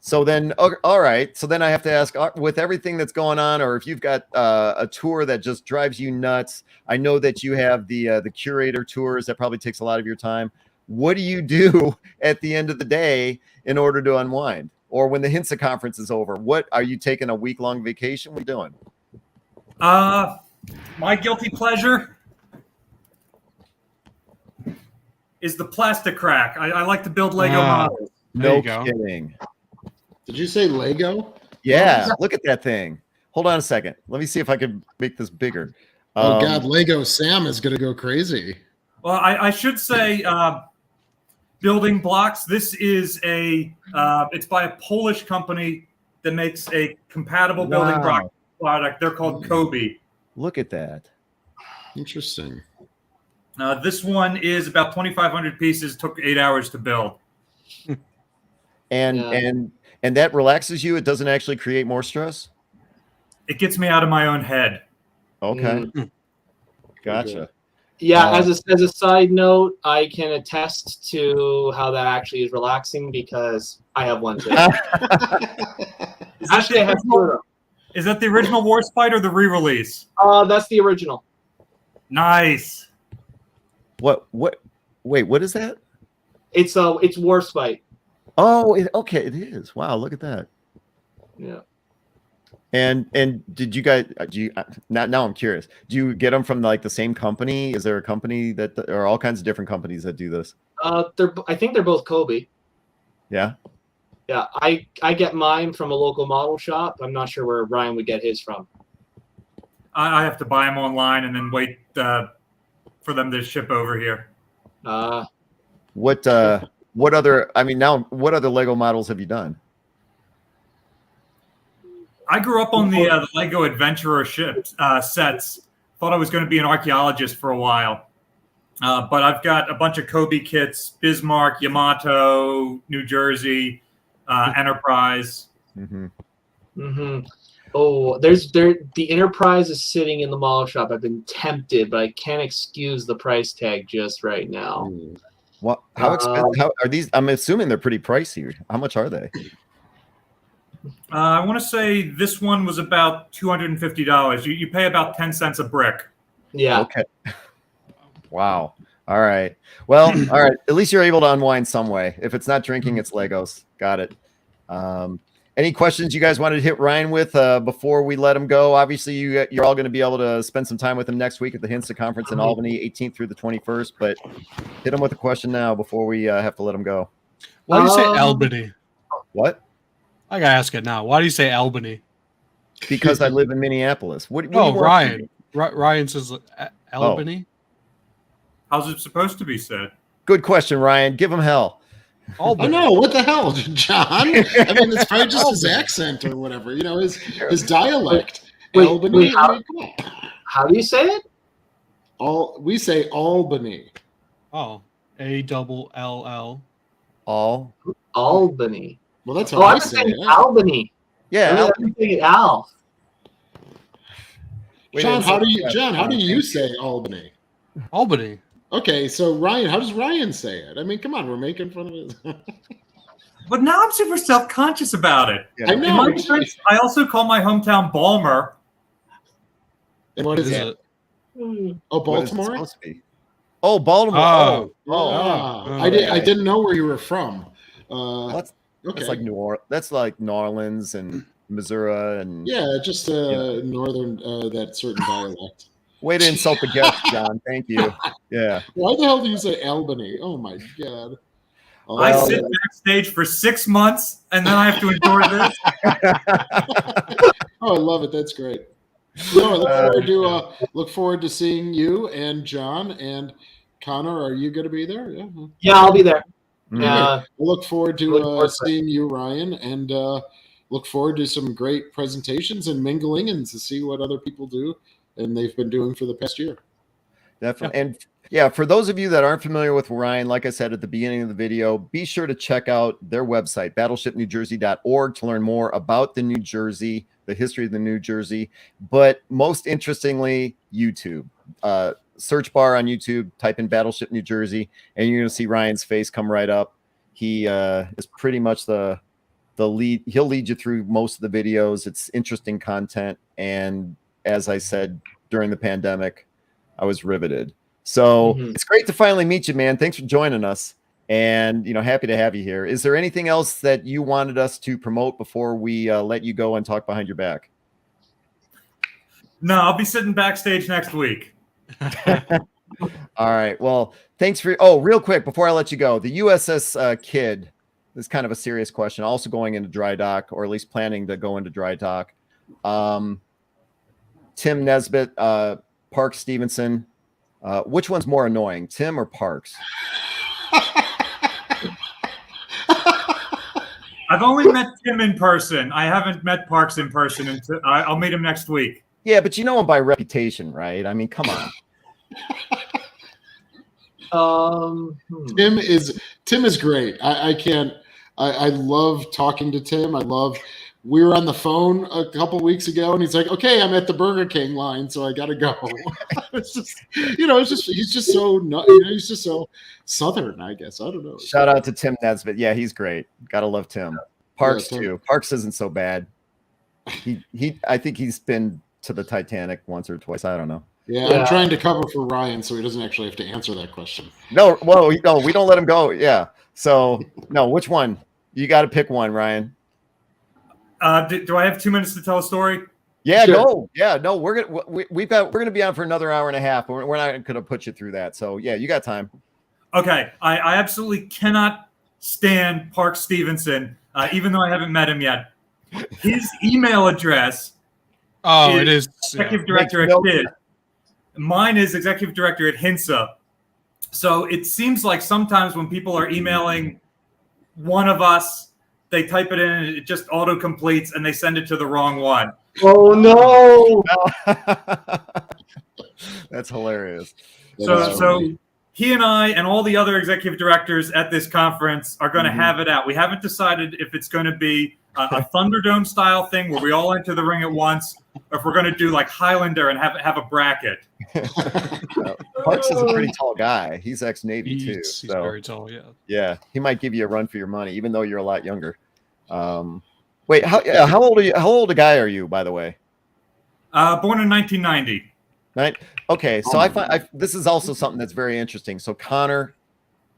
So then, all right. So then I have to ask, with everything that's going on, or if you've got a tour that just drives you nuts. I know that you have the Curator tours that probably takes a lot of your time. What do you do at the end of the day in order to unwind? Or when the HINSA conference is over, what are you taking a week-long vacation? What are you doing? My guilty pleasure is the plastic crack. I like to build Lego models. There No you go. kidding. Did you say Lego? Yeah, look at that thing. Hold on a second. Let me see if I can make this bigger. Oh God, Lego Sam is gonna go crazy. Well, I should say building blocks. This is it's by a Polish company that makes a compatible building block product. They're called Kobe. Look at that. Interesting. This one is about 2,500 pieces. Took 8 hours to build. And that relaxes you. It doesn't actually create more stress. It gets me out of my own head. Okay. Gotcha. Yeah, as a side note, I can attest to how that actually is relaxing because I have one too. Actually, I have two of them. Is that the original Warspite or the re-release? That's the original. Nice. Wait, what is that? It's Warspite. Oh, okay, it is. Wow, look at that. Yeah. And did you guys? Now I'm curious. Do you get them from like the same company? Is there a company that, or all kinds of different companies that do this? I think they're both Kobe. Yeah. Yeah, I get mine from a local model shop. I'm not sure where Ryan would get his from. I have to buy them online and then wait for them to ship over here. What other? I mean, now what other Lego models have you done? I grew up on the Lego Adventurer ships sets. Thought I was going to be an archaeologist for a while, but I've got a bunch of Kobe kits: Bismarck, Yamato, New Jersey, Enterprise. Oh, the Enterprise is sitting in the model shop. I've been tempted, but I can't excuse the price tag just right now. What? How expensive? How are these? I'm assuming they're pretty pricey. How much are they? I want to say this one was about $250. You pay about 10 cents a brick. Yeah. Okay. Wow. All right. Well, all right. At least you're able to unwind some way. If it's not drinking, it's Legos. Got it. Any questions you guys wanted to hit Ryan with before we let him go? Obviously, you're all going to be able to spend some time with him next week at the HINSA conference in Albany, 18th through the 21st. But hit him with a question now before we have to let him go. Why do you say Albany? What? I gotta ask it now. Why do you say Albany? Because I live in Minneapolis. What do you want Ryan. Ryan says Albany. How's it supposed to be said? Good question, Ryan. Give him hell. Albany. I know, what the hell, John? I mean, it's probably just his accent or whatever, his dialect. Albany. How do you say it? We say Albany. Oh, ALLL. Albany. Well, that's how Oh, I I'm say saying it. Albany. Yeah. I'm saying Al. John, how do you say Albany? Albany. Okay, so Ryan, how does Ryan say it? I mean, come on, we're making fun of it. But now I'm super self-conscious about it. Yeah. I In know. my defense, I also call my hometown Balmer. And what is that? Oh, What is it Baltimore? supposed to be? Oh, Baltimore. I didn't know where you were from. That's Okay. like New Orleans. That's like New Orleans and Missouri and Yeah, just northern that certain dialect. way to insult the guest, John. Thank you. Yeah. Why the hell do you say Albany? Oh my god. I sit backstage for 6 months, and then I have to endure this. Oh, I love it. That's great. No, I look forward to seeing you and John and Connor. Are you going to be there? Yeah. Yeah, I'll be there. Mhm. Yeah. I look forward to seeing you, Ryan, and look forward to some great presentations and mingling and to see what other people do and they've been doing for the past year. Definitely. And yeah, for those of you that aren't familiar with Ryan, like I said at the beginning of the video, be sure to check out their website, battleshipnewjersey.org, to learn more about the New Jersey, the history of the New Jersey. But most interestingly, YouTube. search bar on YouTube, type in Battleship New Jersey, and you're going to see Ryan's face come right up. He is pretty much the lead. He'll lead you through most of the videos. It's interesting content. And as I said, during the pandemic, I was riveted. So it's great to finally meet you, man. Thanks for joining us. And, happy to have you here. Is there anything else that you wanted us to promote before we let you go and talk behind your back? No, I'll be sitting backstage next week. All right. Well, thanks for. Real quick before I let you go, the USS Kidd. This is kind of a serious question. Also going into dry dock, or at least planning to go into dry dock. Tim Nesbitt, Parks Stevenson. Which one's more annoying, Tim or Parks? I've only met Tim in person. I haven't met Parks in person. Until I'll meet him next week. Yeah, but you know him by reputation, right? I mean, come on. Tim is great. I love talking to Tim. We were on the phone a couple weeks ago and he's like, okay, I'm at the Burger King line, so I gotta go. It's just, he's just so Southern, I guess. I don't know. Shout out to Tim Nesbitt. Yeah, he's great. Gotta love Tim. Parks too. Parks isn't so bad. I think he's been to the Titanic once or twice. I don't know. Yeah, I'm trying to cover for Ryan so he doesn't actually have to answer that question. No, well, no, we don't let him go. Yeah. So no, which one? You got to pick one, Ryan. Do I have 2 minutes to tell a story? Yeah, Sure. no, yeah, no. We're gonna be on for another hour and a half. We're not gonna put you through that. So yeah, you got time. Okay, I absolutely cannot stand Park Stevenson, even though I haven't met him yet. His email address. It is executive director at KID. Mine is executive director at HINSA. So it seems like sometimes when people are emailing one of us, they type it in and it just auto completes and they send it to the wrong one. Oh no! That's hilarious. So he and I and all the other executive directors at this conference are going to have it out. We haven't decided if it's going to be a Thunderdome style thing where we all enter the ring at once, or if we're going to do like Highlander and have a bracket. Parks is a pretty tall guy. He's ex-Navy too. He's very tall. Yeah. Yeah, he might give you a run for your money, even though you're a lot younger. Wait, how old are you? How old a guy are you, by the way? Born in 1990. Right. Okay. So I find this is also something that's very interesting. So Connor,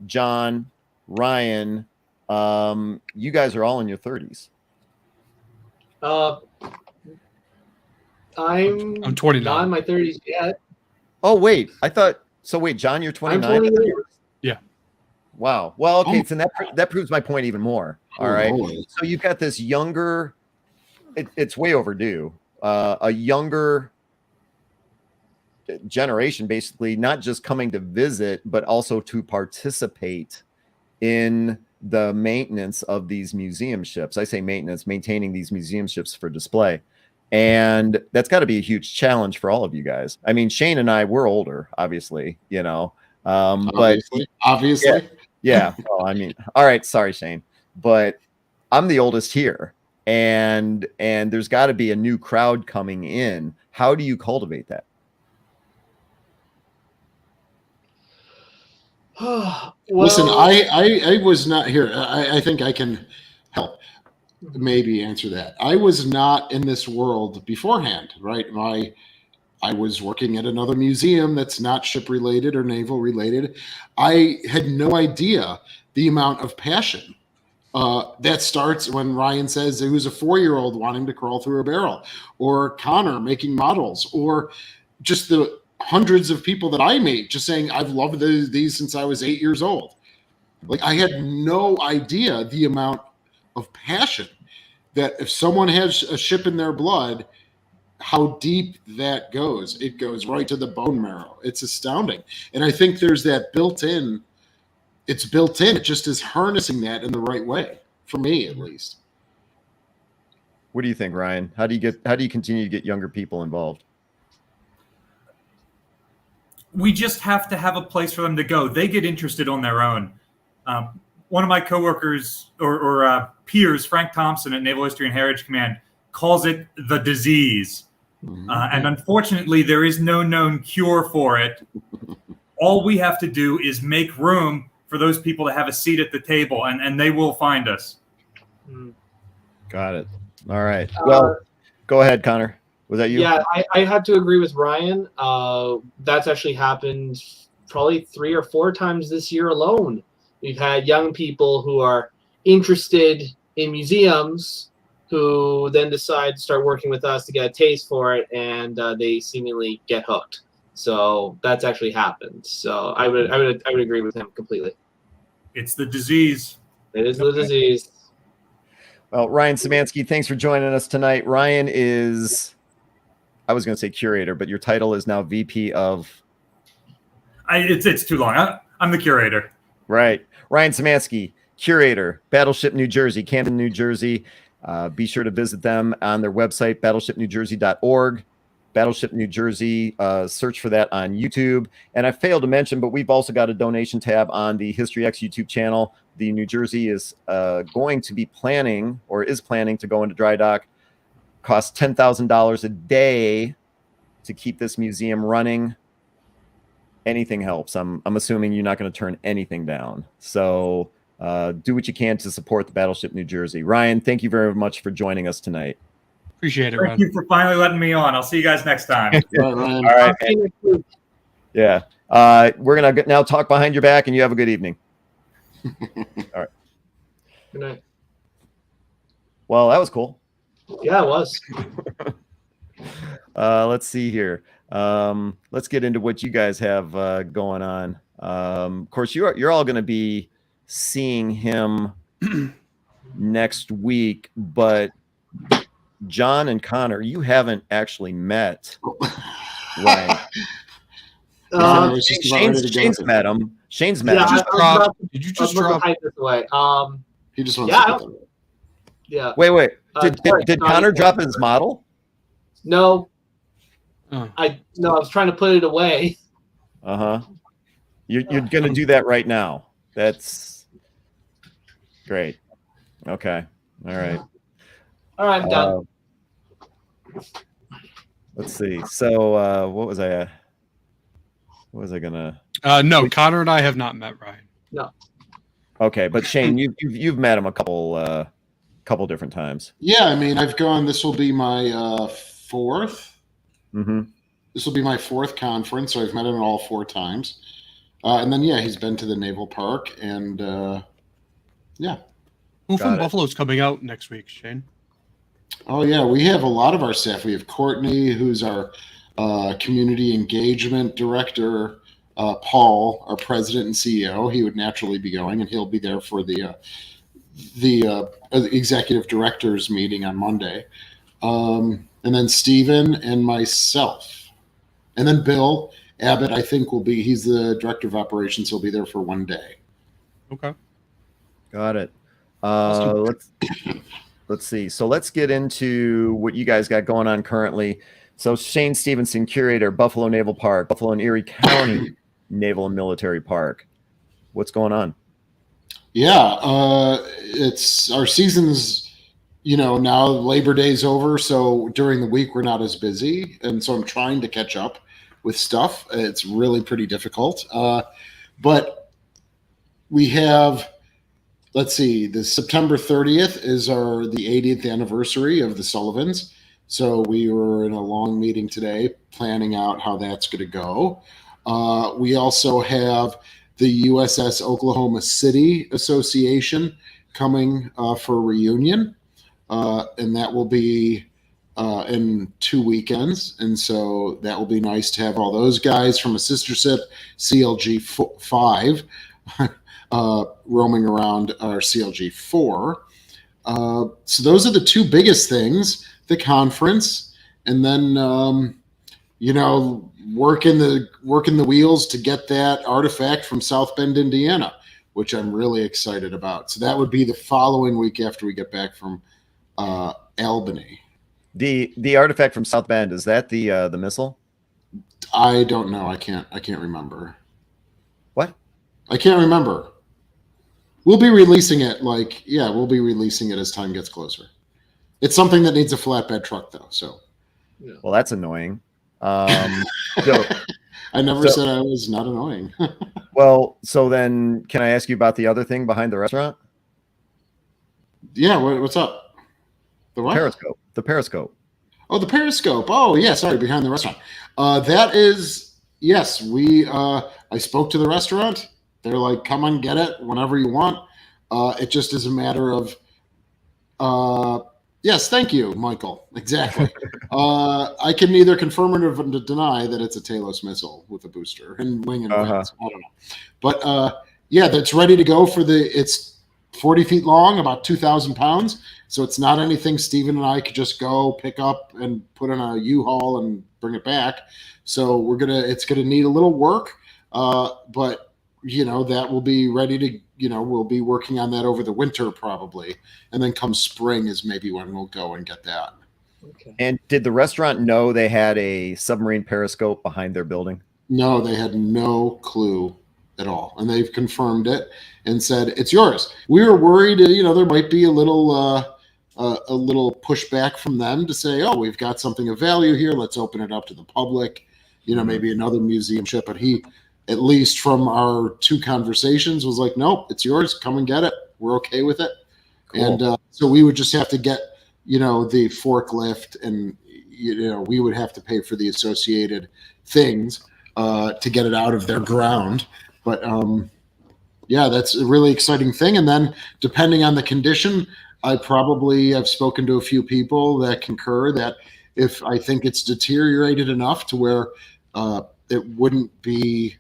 John, Ryan, you guys are all in your 30s. I'm 29. not in my 30s yet. Oh wait, I thought so. Wait, John, you're 29. I'm 29. Yeah. Wow. Well, okay. So that proves my point even more. All right. So you've got this younger. It's way overdue. A younger generation, basically, not just coming to visit, but also to participate in the maintenance of these museum ships. I say maintenance, maintaining these museum ships for display. And that's got to be a huge challenge for all of you guys. I mean, Shane and I, we're older, obviously, but obviously. Yeah. Well, I mean, all right. Sorry, Shane, but I'm the oldest here, and there's got to be a new crowd coming in. How do you cultivate that? Well, Listen, I was not here. I think I can help maybe answer that. I was not in this world beforehand, right? I was working at another museum that's not ship related or naval related. I had no idea the amount of passion that starts when Ryan says he was a 4-year-old wanting to crawl through a barrel, or Connor making models, or just the hundreds of people that I meet just saying, I've loved these since I was 8 years old. Like, I had no idea the amount of passion that if someone has a ship in their blood, how deep that goes. It goes right to the bone marrow. It's astounding. And I think there's that it's built in. It just is harnessing that in the right way, for me at least. What do you think, Ryan? How do you continue to get younger people involved? We just have to have a place for them to go. They get interested on their own. One of my coworkers or peers, Frank Thompson at Naval History and Heritage Command, calls it the disease. And unfortunately, there is no known cure for it. All we have to do is make room for those people to have a seat at the table, and they will find us. Got it. All right. Well, go ahead, Connor. Was that you? Yeah, I have to agree with Ryan. That's actually happened probably 3 or 4 times this year alone. We've had young people who are interested in museums who then decide to start working with us to get a taste for it, and they seemingly get hooked. So that's actually happened. So I would agree with him completely. It's the disease. It is the disease. Well, Ryan Szimanski, thanks for joining us tonight. Ryan is, I was going to say curator, but your title is now VP of. It's too long. I'm the curator. Right. Ryan Szimanski, curator, Battleship New Jersey, Camden, New Jersey. Be sure to visit them on their website, battleshipnewjersey.org. Battleship New Jersey, search for that on YouTube. And I failed to mention, but we've also got a donation tab on the History X YouTube channel. The New Jersey is going to be planning, or is planning, to go into dry dock. Costs $10,000 a day to keep this museum running. Anything helps. I'm assuming you're not going to turn anything down. So do what you can to support the Battleship New Jersey. Ryan, thank you very much for joining us tonight. Appreciate it, Thank Ryan. you for finally letting me on. I'll see you guys next time. All right, Ryan. All right. Yeah. We're going to now talk behind your back, and you have a good evening. All right. Good night. Well, that was cool. Yeah, it was. Let's see here. Let's get into what you guys have going on. Of course, you're all going to be seeing him next week, but John and Connor, you haven't actually met. Right. Shane's met him. Shane's met him. Did you just drop? This away. He just wants Yeah, to get yeah. Wait. Did sorry, Connor drop his model? No. Oh. I was trying to put it away. Uh-huh. You're going to do that right now. That's great. Okay. All right. All right, I'm done. Let's see. So what was I gonna? No, Connor and I have not met Ryan. No. Okay, but Shane, you've met him a couple different times. Yeah, I mean, I've gone. This will be my fourth. Mm-hmm. This will be my fourth conference, so I've met him all 4 times. And then he's been to the Naval Park, and yeah. Who from Got it. Buffalo's coming out next week, Shane? Oh yeah, we have a lot of our staff. We have Courtney, who's our community engagement director. Paul, our president and CEO, he would naturally be going, and he'll be there for the executive directors meeting on Monday. And then Stephen and myself, and then Bill Abbott, I think he's the director of operations. He'll be there for 1 day. Okay. Got it. Awesome. Let's see. So let's get into what you guys got going on currently. So Shane Stevenson, curator, Buffalo Naval Park, Buffalo and Erie County Naval and Military Park. What's going on? Yeah, it's our season's, now Labor Day's over, so during the week we're not as busy, and so I'm trying to catch up with stuff. It's really pretty difficult, but we have. Let's see, the September 30th is the 80th anniversary of the Sullivans. So we were in a long meeting today planning out how that's going to go. We also have the USS Oklahoma City Association coming for a reunion. And that will be in 2 weekends. And so that will be nice to have all those guys from a sister ship, CLG 5, roaming around our CLG 4. So those are the 2 biggest things, the conference, and then, working the wheels to get that artifact from South Bend, Indiana, which I'm really excited about. So that would be the following week after we get back from Albany. The artifact from South Bend, is that the missile? I don't know. I can't remember. What? I can't remember. We'll be releasing it we'll be releasing it as time gets closer. It's something that needs a flatbed truck though, so Well, that's annoying. So, I never said I was not annoying. well, so then can I ask you about the other thing behind the restaurant? Yeah, what's up? The what? Periscope. The Periscope. Oh, the Periscope. Oh, yeah, sorry, behind the restaurant. That is, yes, I spoke to the restaurant. They're like, come and get it whenever you want. It just is a matter of, yes, thank you, Michael. Exactly. I can neither confirm or deny that it's a Talos missile with a booster and wing and wings. I don't know. But yeah, that's ready to go it's 40 feet long, about 2,000 pounds. So it's not anything Steven and I could just go pick up and put in a U-Haul and bring it back. So it's gonna need a little work, but that will be ready to, we'll be working on that over the winter probably. And then come spring is maybe when we'll go and get that. Okay. And did the restaurant know they had a submarine periscope behind their building? No, they had no clue at all. And they've confirmed it and said, it's yours. We were worried, there might be a little pushback from them to say, oh, we've got something of value here. Let's open it up to the public, maybe another museum ship. But he, at least from our 2 conversations, was like, nope, it's yours. Come and get it. We're okay with it. Cool. And so we would just have to get, the forklift and, we would have to pay for the associated things to get it out of their ground. But yeah, that's a really exciting thing. And then depending on the condition, I probably have spoken to a few people that concur that if I think it's deteriorated enough to where it wouldn't be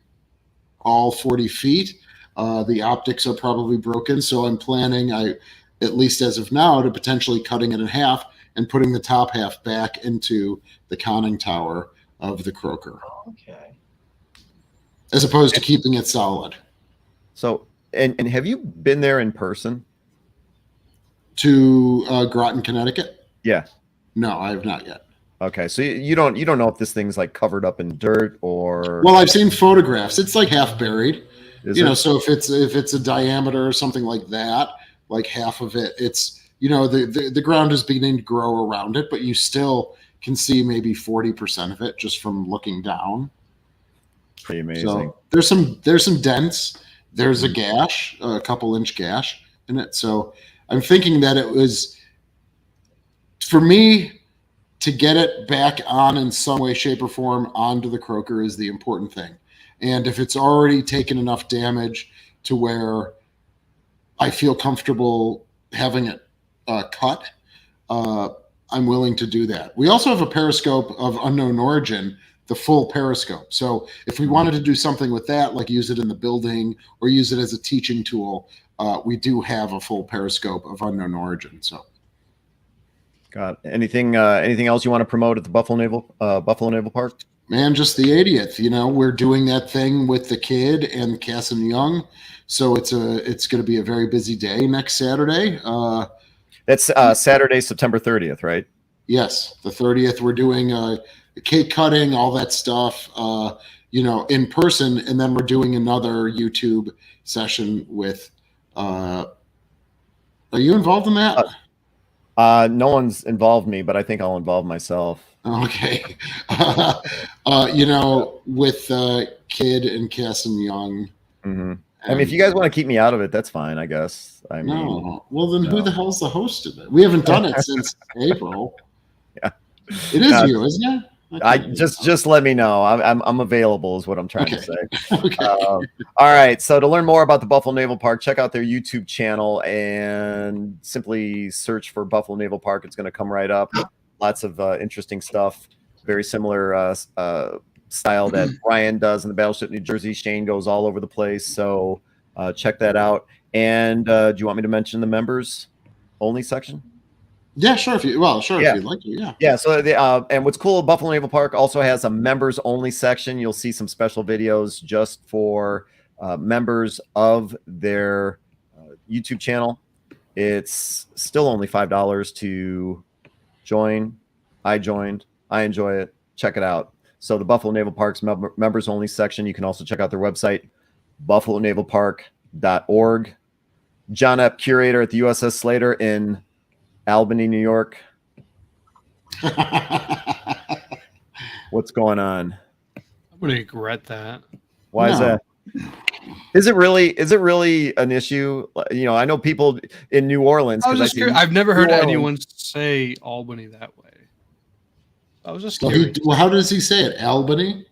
all 40 feet, the optics are probably broken. So I'm planning, at least as of now, to potentially cutting it in half and putting the top half back into the conning tower of the Croaker. Okay. As opposed to keeping it solid. So, and have you been there in person? To Groton, Connecticut? Yeah. No, I have not yet. Okay, so you don't know if this thing's like covered up in dirt or. Well, I've seen photographs. It's like half buried. Is it? So if it's a diameter or something like that, like half of it, it's the ground is beginning to grow around it, but you still can see maybe 40% of it just from looking down. Pretty amazing. So there's some dents. There's a gash, a couple inch gash in it. So I'm thinking that it was, for me, to get it back on in some way, shape, or form onto the Croaker is the important thing. And if it's already taken enough damage to where I feel comfortable having it cut, I'm willing to do that. We also have a periscope of unknown origin, the full periscope. So if we wanted to do something with that, like use it in the building or use it as a teaching tool, we do have a full periscope of unknown origin. So, got anything else you want to promote at the Buffalo Naval Park? Man, just the 80th. We're doing that thing with the kid and Cass and Young, so it's going to be a very busy day next Saturday. That's Saturday, September 30th, right? Yes, the 30th. We're doing cake cutting, all that stuff, in person, and then we're doing another YouTube session with. Are you involved in that? No one's involved me, but I think I'll involve myself. Okay. With Kid and Cass and Young. Mm-hmm. I mean, if you guys want to keep me out of it, that's fine, I guess. No. Well, then who the hell's the host of it? We haven't done it since April. Yeah. It is you, isn't it? I just let me know. I'm available is what I'm trying to say. Okay. All right. So to learn more about the Buffalo Naval Park, check out their YouTube channel and simply search for Buffalo Naval Park. It's going to come right up. Lots of interesting stuff. Very similar style that Ryan does in the Battleship New Jersey. Shane goes all over the place. So check that out. And do you want me to mention the members only section? Yeah, sure. If you'd like to, yeah. Yeah. So and what's cool, Buffalo Naval Park also has a members only section. You'll see some special videos just for members of their YouTube channel. It's still only $5 to join. I joined. I enjoy it. Check it out. So the Buffalo Naval Park's members only section. You can also check out their website, buffalonavalpark.org. John Epp, curator at the USS Slater in Albany, New York. What's going on? I'm gonna regret that. Why is No. that? Is it really an issue? You know, I know people in New Orleans. I was 'cause just curious. I've never heard New Orleans- anyone say Albany that way. I was just So curious. how does he say it? Albany?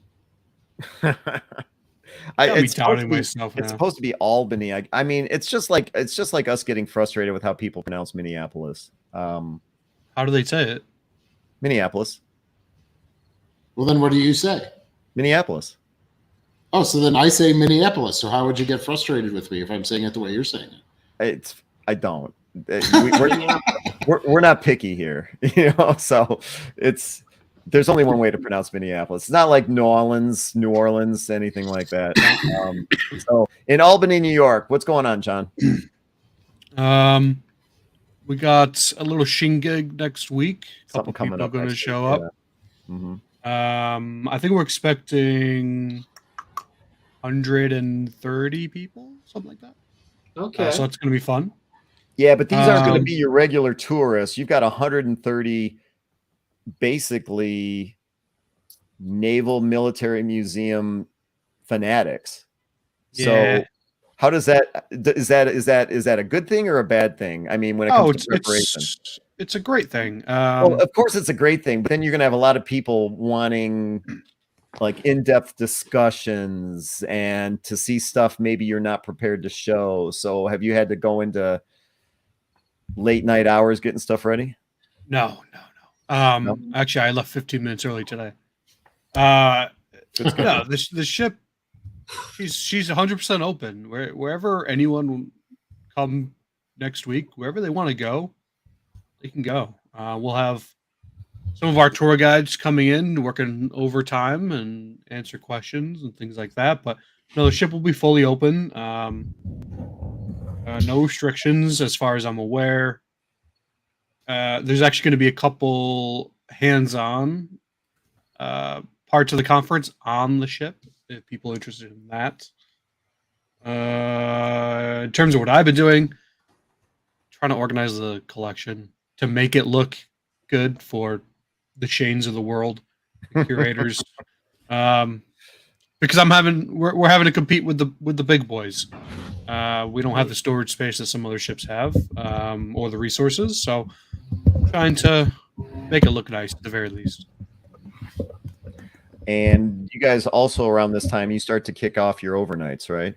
It's myself now. supposed to be Albany. I mean, it's just like us getting frustrated with how people pronounce Minneapolis. How do they say it? Minneapolis. Well, then what do you say? Minneapolis. Oh, so then I say Minneapolis. So how would you get frustrated with me if I'm saying it the way you're saying it? I don't. We're not picky here, you know. So there's only one way to pronounce Minneapolis. It's not like New Orleans, anything like that. So in Albany, New York, what's going on, John? We got a little shindig next week. Something coming people up. going to next show week, up. yeah. Mhm. I think we're expecting 130 people, something like that. Okay. So it's going to be fun. Yeah, but these aren't going to Um, be your regular tourists. You've got 130 basically Naval Military Museum fanatics. Yeah. So how does that is that a good thing or a bad thing? I mean, when it comes to preparation. It's a great thing. Well, of course it's a great thing, but then you're going to have a lot of people wanting like in-depth discussions and to see stuff maybe you're not prepared to show. So have you had to go into late night hours getting stuff ready? No. No? Actually, I left 15 minutes early today. No, the ship, she's 100% open. Wherever anyone come next week, wherever they want to go, they can go. We'll have some of our tour guides coming in, working overtime and answer questions and things like that. But no, the ship will be fully open. No restrictions as far as I'm aware. There's actually going to be a couple hands-on parts of the conference on the ship if people are interested in that. In terms of what I've been doing, trying to organize the collection to make it look good for the Shanes of the world, the curators, because we're having to compete with the big boys. We don't have the storage space that some other ships have, or the resources. So, trying to make it look nice at the very least. And you guys also around this time you start to kick off your overnights, right?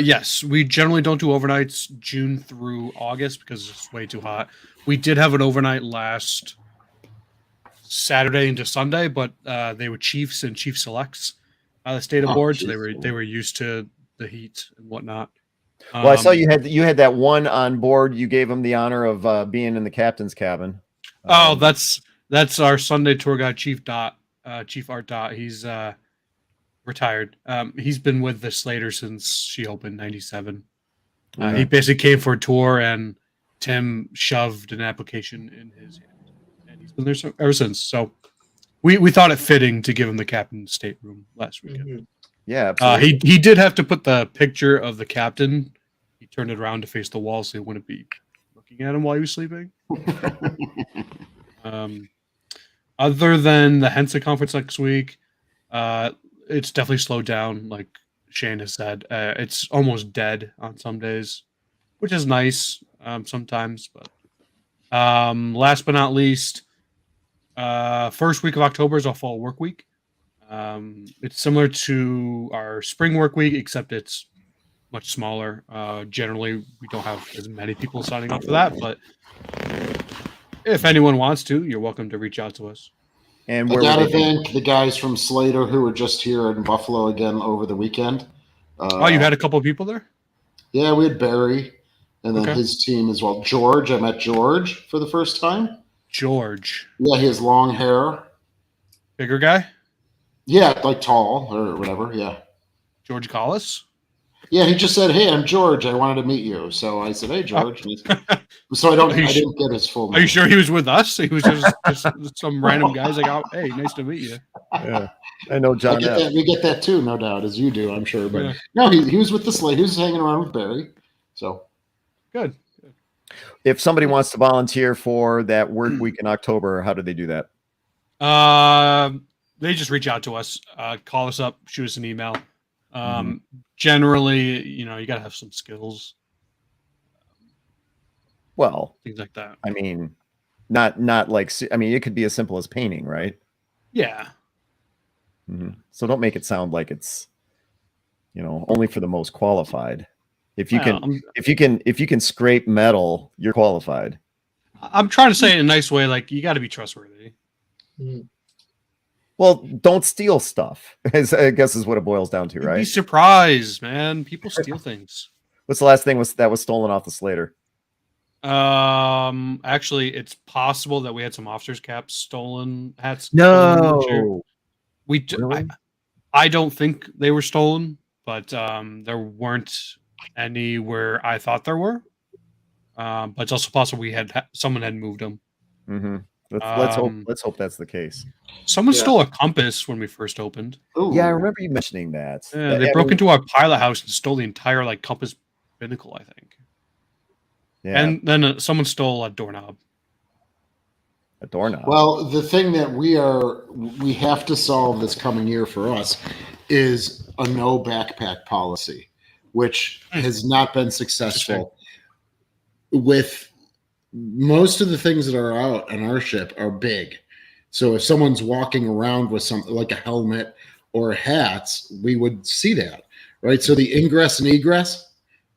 Yes, we generally don't do overnights June through August because it's way too hot. We did have an overnight last Saturday into Sunday, but they were chiefs and chief selects, the state board, so they were used to the heat and whatnot. Well, I saw you had that one on board. You gave him the honor of being in the captain's cabin. That's our Sunday tour guide, Chief Art Dot. He's retired. He's been with the Slater since she opened '97. He basically came for a tour, and Tim shoved an application in his hand, and he's been there ever since. So we thought it fitting to give him the captain's stateroom last weekend. Mhm. Yeah, absolutely. He did have to put the picture of the captain. He turned it around to face the wall so he wouldn't be looking at him while he was sleeping. Other than the HINSA conference next week, it's definitely slowed down. Like Shane has said, it's almost dead on some days, which is nice sometimes. But last but not least, first week of October is our fall work week. It's similar to our spring work week, except it's much smaller. Generally, we don't have as many people signing up for that, but if anyone wants to, you're welcome to reach out to us. And I where gotta were they- thank the guys from Slater who were just here in Buffalo again over the weekend. Oh, you had a couple of people there? Yeah, we had Barry and then Okay. his team as well. George, I met George for the first time. George, Yeah, he has long hair. bigger guy? Yeah, like tall or whatever. Yeah. George Collis? Yeah, he just said, "Hey, I'm George. I wanted to meet you." So I said, "Hey, George." And he's- so I didn't get his full name. Are you sure he was with us? He was just some random guys like, oh, hey, nice to meet you. Yeah, I know John. We get that too, no doubt, as you do, I'm sure. But Yeah. no, he was with the Slate. He was hanging around with Barry. So Good. If somebody wants to volunteer for that work week in October, how do they do that? They just reach out to us, call us up, shoot us an email. Generally, you got to have some skills. Well, Things like that. I mean, not like, I mean, it could be as simple as painting, right? Yeah. So don't make it sound like it's, only for the most qualified. If you can scrape metal, you're qualified. I'm trying to say it in a nice way, like you got to be trustworthy. Well, don't steal stuff. I guess is what it boils down to, You'd right? be surprised, man. People steal things. What's the last thing that was stolen off the Slater? Actually, it's possible that we had some officers' caps stolen. Hats. Stolen this year. Really? I don't think they were stolen, but there weren't any where I thought there were. But it's also possible someone had moved them. Let's hope that's the case. Someone stole a compass when we first opened. Ooh. Yeah, I remember you mentioning that. Yeah, they broke into our pilot house and stole the entire compass binnacle, I think. Yeah, And then someone stole a doorknob. a doorknob. Well, the thing that we have to solve this coming year for us is a no backpack policy, which has not been successful. With most of the things that are out on our ship are big. So if someone's walking around with something like a helmet or hats, we would see that, right? So the ingress and egress,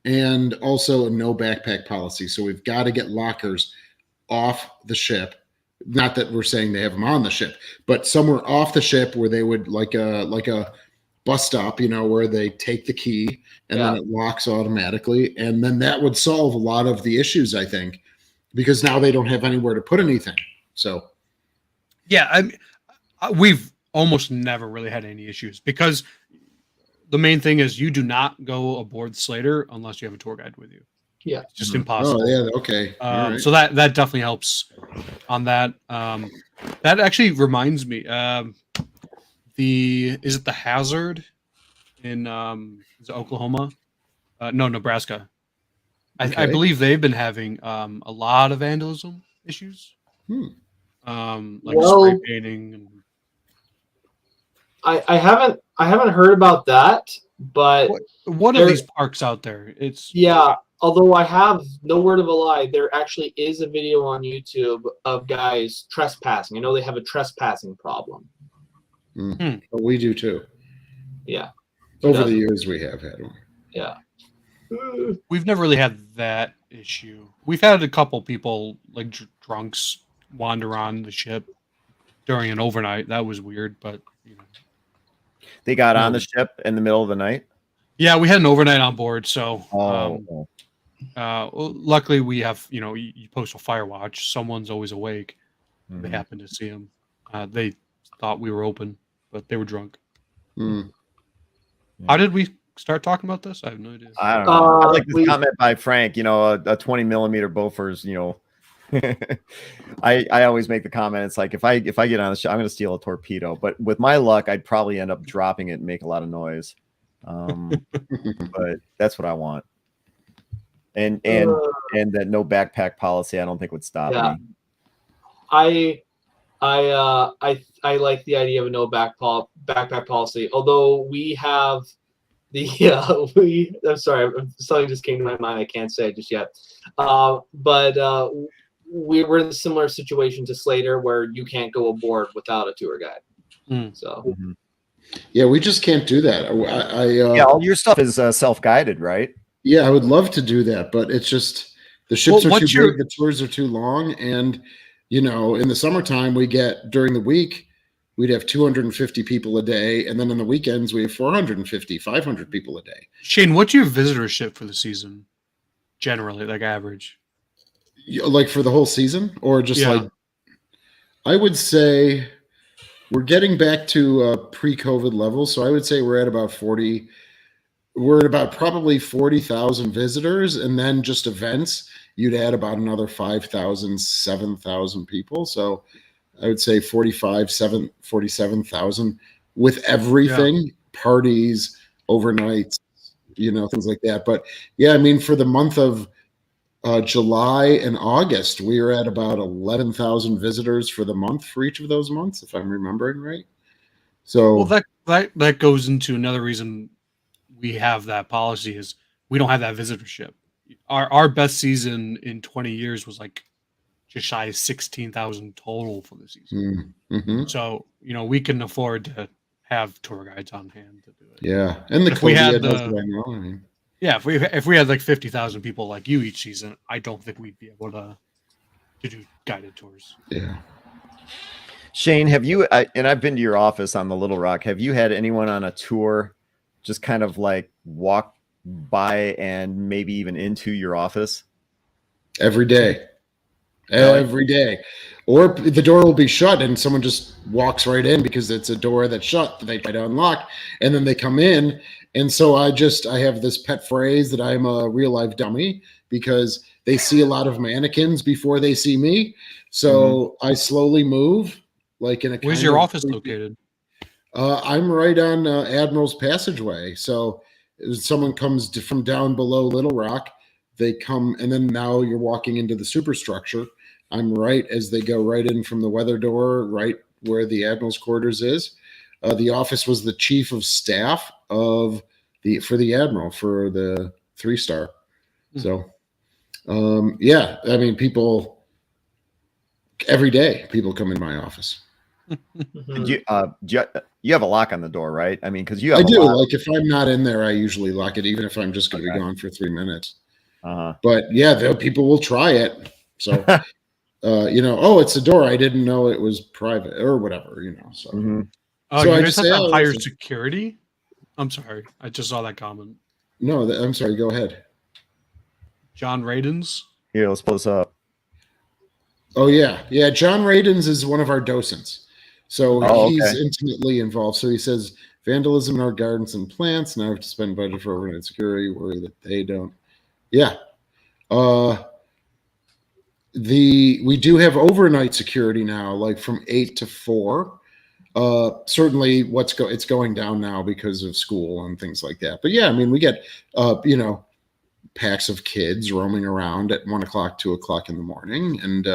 and also a no backpack policy. So we've got to get lockers off the ship. Not that we're saying they have them on the ship, but somewhere off the ship where they would like a bus stop, where they take the key and then it locks automatically. And then that would solve a lot of the issues, I think, because now they don't have anywhere to put anything. So, yeah, we've almost never really had any issues because the main thing is you do not go aboard the Slater unless you have a tour guide with you. Yeah. It's just impossible. oh yeah, okay. All right. So that definitely helps on that. That actually reminds me, is it the Hazard in is it Oklahoma? No, Nebraska. I Okay. believe they've been having a lot of vandalism issues. Spray painting and I haven't heard about that, but one of these parks out there. It's although I have no word of a lie, there actually is a video on YouTube of guys trespassing. I know they have a trespassing problem. But we do too. Yeah. Over the years, we have had one. Yeah. We've never really had that issue. We've had a couple people like drunks wander on the ship during an overnight. That was weird, but They got on the ship in the middle of the night. yeah, we had an overnight on board. So Oh, luckily we have you postal fire watch. Someone's always awake. They happened to see him. They thought we were open, but they were drunk. How did we start talking about this? I have no idea. I don't know. I like this comment by Frank. A 20 millimeter Bofors. I always make the comment. It's like if I get on the ship, I'm going to steal a torpedo. But with my luck, I'd probably end up dropping it and make a lot of noise. But that's what I want. And that no backpack policy, I don't think would stop me. I like the idea of a no backpack policy. Although we have I'm sorry, something just came to my mind. I can't say it just yet. But we were in a similar situation to Slater, where you can't go aboard without a tour guide. So yeah, we just can't do that. All your stuff is self-guided, right? Yeah, I would love to do that, but it's just the ships are too big, the tours are too long, and in the summertime during the week we'd have 250 people a day, and then on the weekends we have 450, 500 people a day. Shane, what's your visitorship for the season? Generally, like average? Like for the whole season, or just I would say we're getting back to pre-COVID levels. So I would say we're at about 40. We're at about probably 40,000 visitors, and then just events, you'd add about another 5,000, 7,000 people. So I would say 47,000 with everything, parties, overnights, things like that. But yeah, I mean, for the month of July and August, we were at about 11,000 visitors for the month for each of those months, if I'm remembering right. So Well, that goes into another reason we have that policy is we don't have that visitorship. Our best season in 20 years was like just shy of 16,000 total for the season. mhm. So, we can afford to have tour guides on hand to do it. Yeah, and the If we had COVID, the- that's what I know. I mean, Yeah, if we had like 50,000 people like you each season, I don't think we'd be able to do guided tours. yeah. Shane, have you, and I've been to your office on the Little Rock, have you had anyone on a tour just kind of like walk by and maybe even into your office? Every day. Really? Every day. Or the door will be shut and someone just walks right in because it's a door that's shut that they try to unlock, and then they come in. And so I have this pet phrase that I'm a real life dummy because they see a lot of mannequins before they see me. So I slowly move like in a Where's kind your of office creepy- located? I'm right on Admiral's Passageway. So someone comes from down below Little Rock, they come, and then now you're walking into the superstructure. I'm right as they go right in from the weather door, right where the Admiral's quarters is. The office was the chief of staff for the Admiral for the 3-star. So, yeah, I mean, every day people come in my office. You have a lock on the door, right? I mean, because you have I do. lock. Like if I'm not in there, I usually lock it, even if I'm just going to Okay. be gone for 3 minutes. Uh-huh. But yeah, people will try it. So, oh, it's a door. I didn't know it was private or whatever, So, Mhm. Oh, So you I guys just have say, to oh, hire listen. security? I'm sorry. I just saw that comment. no, I'm sorry. Go ahead. John Radins. Here, let's pull this up. Oh yeah. Yeah. John Radins is one of our docents. So Oh, he's okay. intimately involved. So he says vandalism in our gardens and plants. Now I have to spend budget for overnight security, worry that they don't. Yeah. We do have overnight security now, like from 8 to 4. Certainly it's going down now because of school and things like that. But yeah, I mean, we get, packs of kids roaming around at 1 o'clock, 2 o'clock in the morning. And,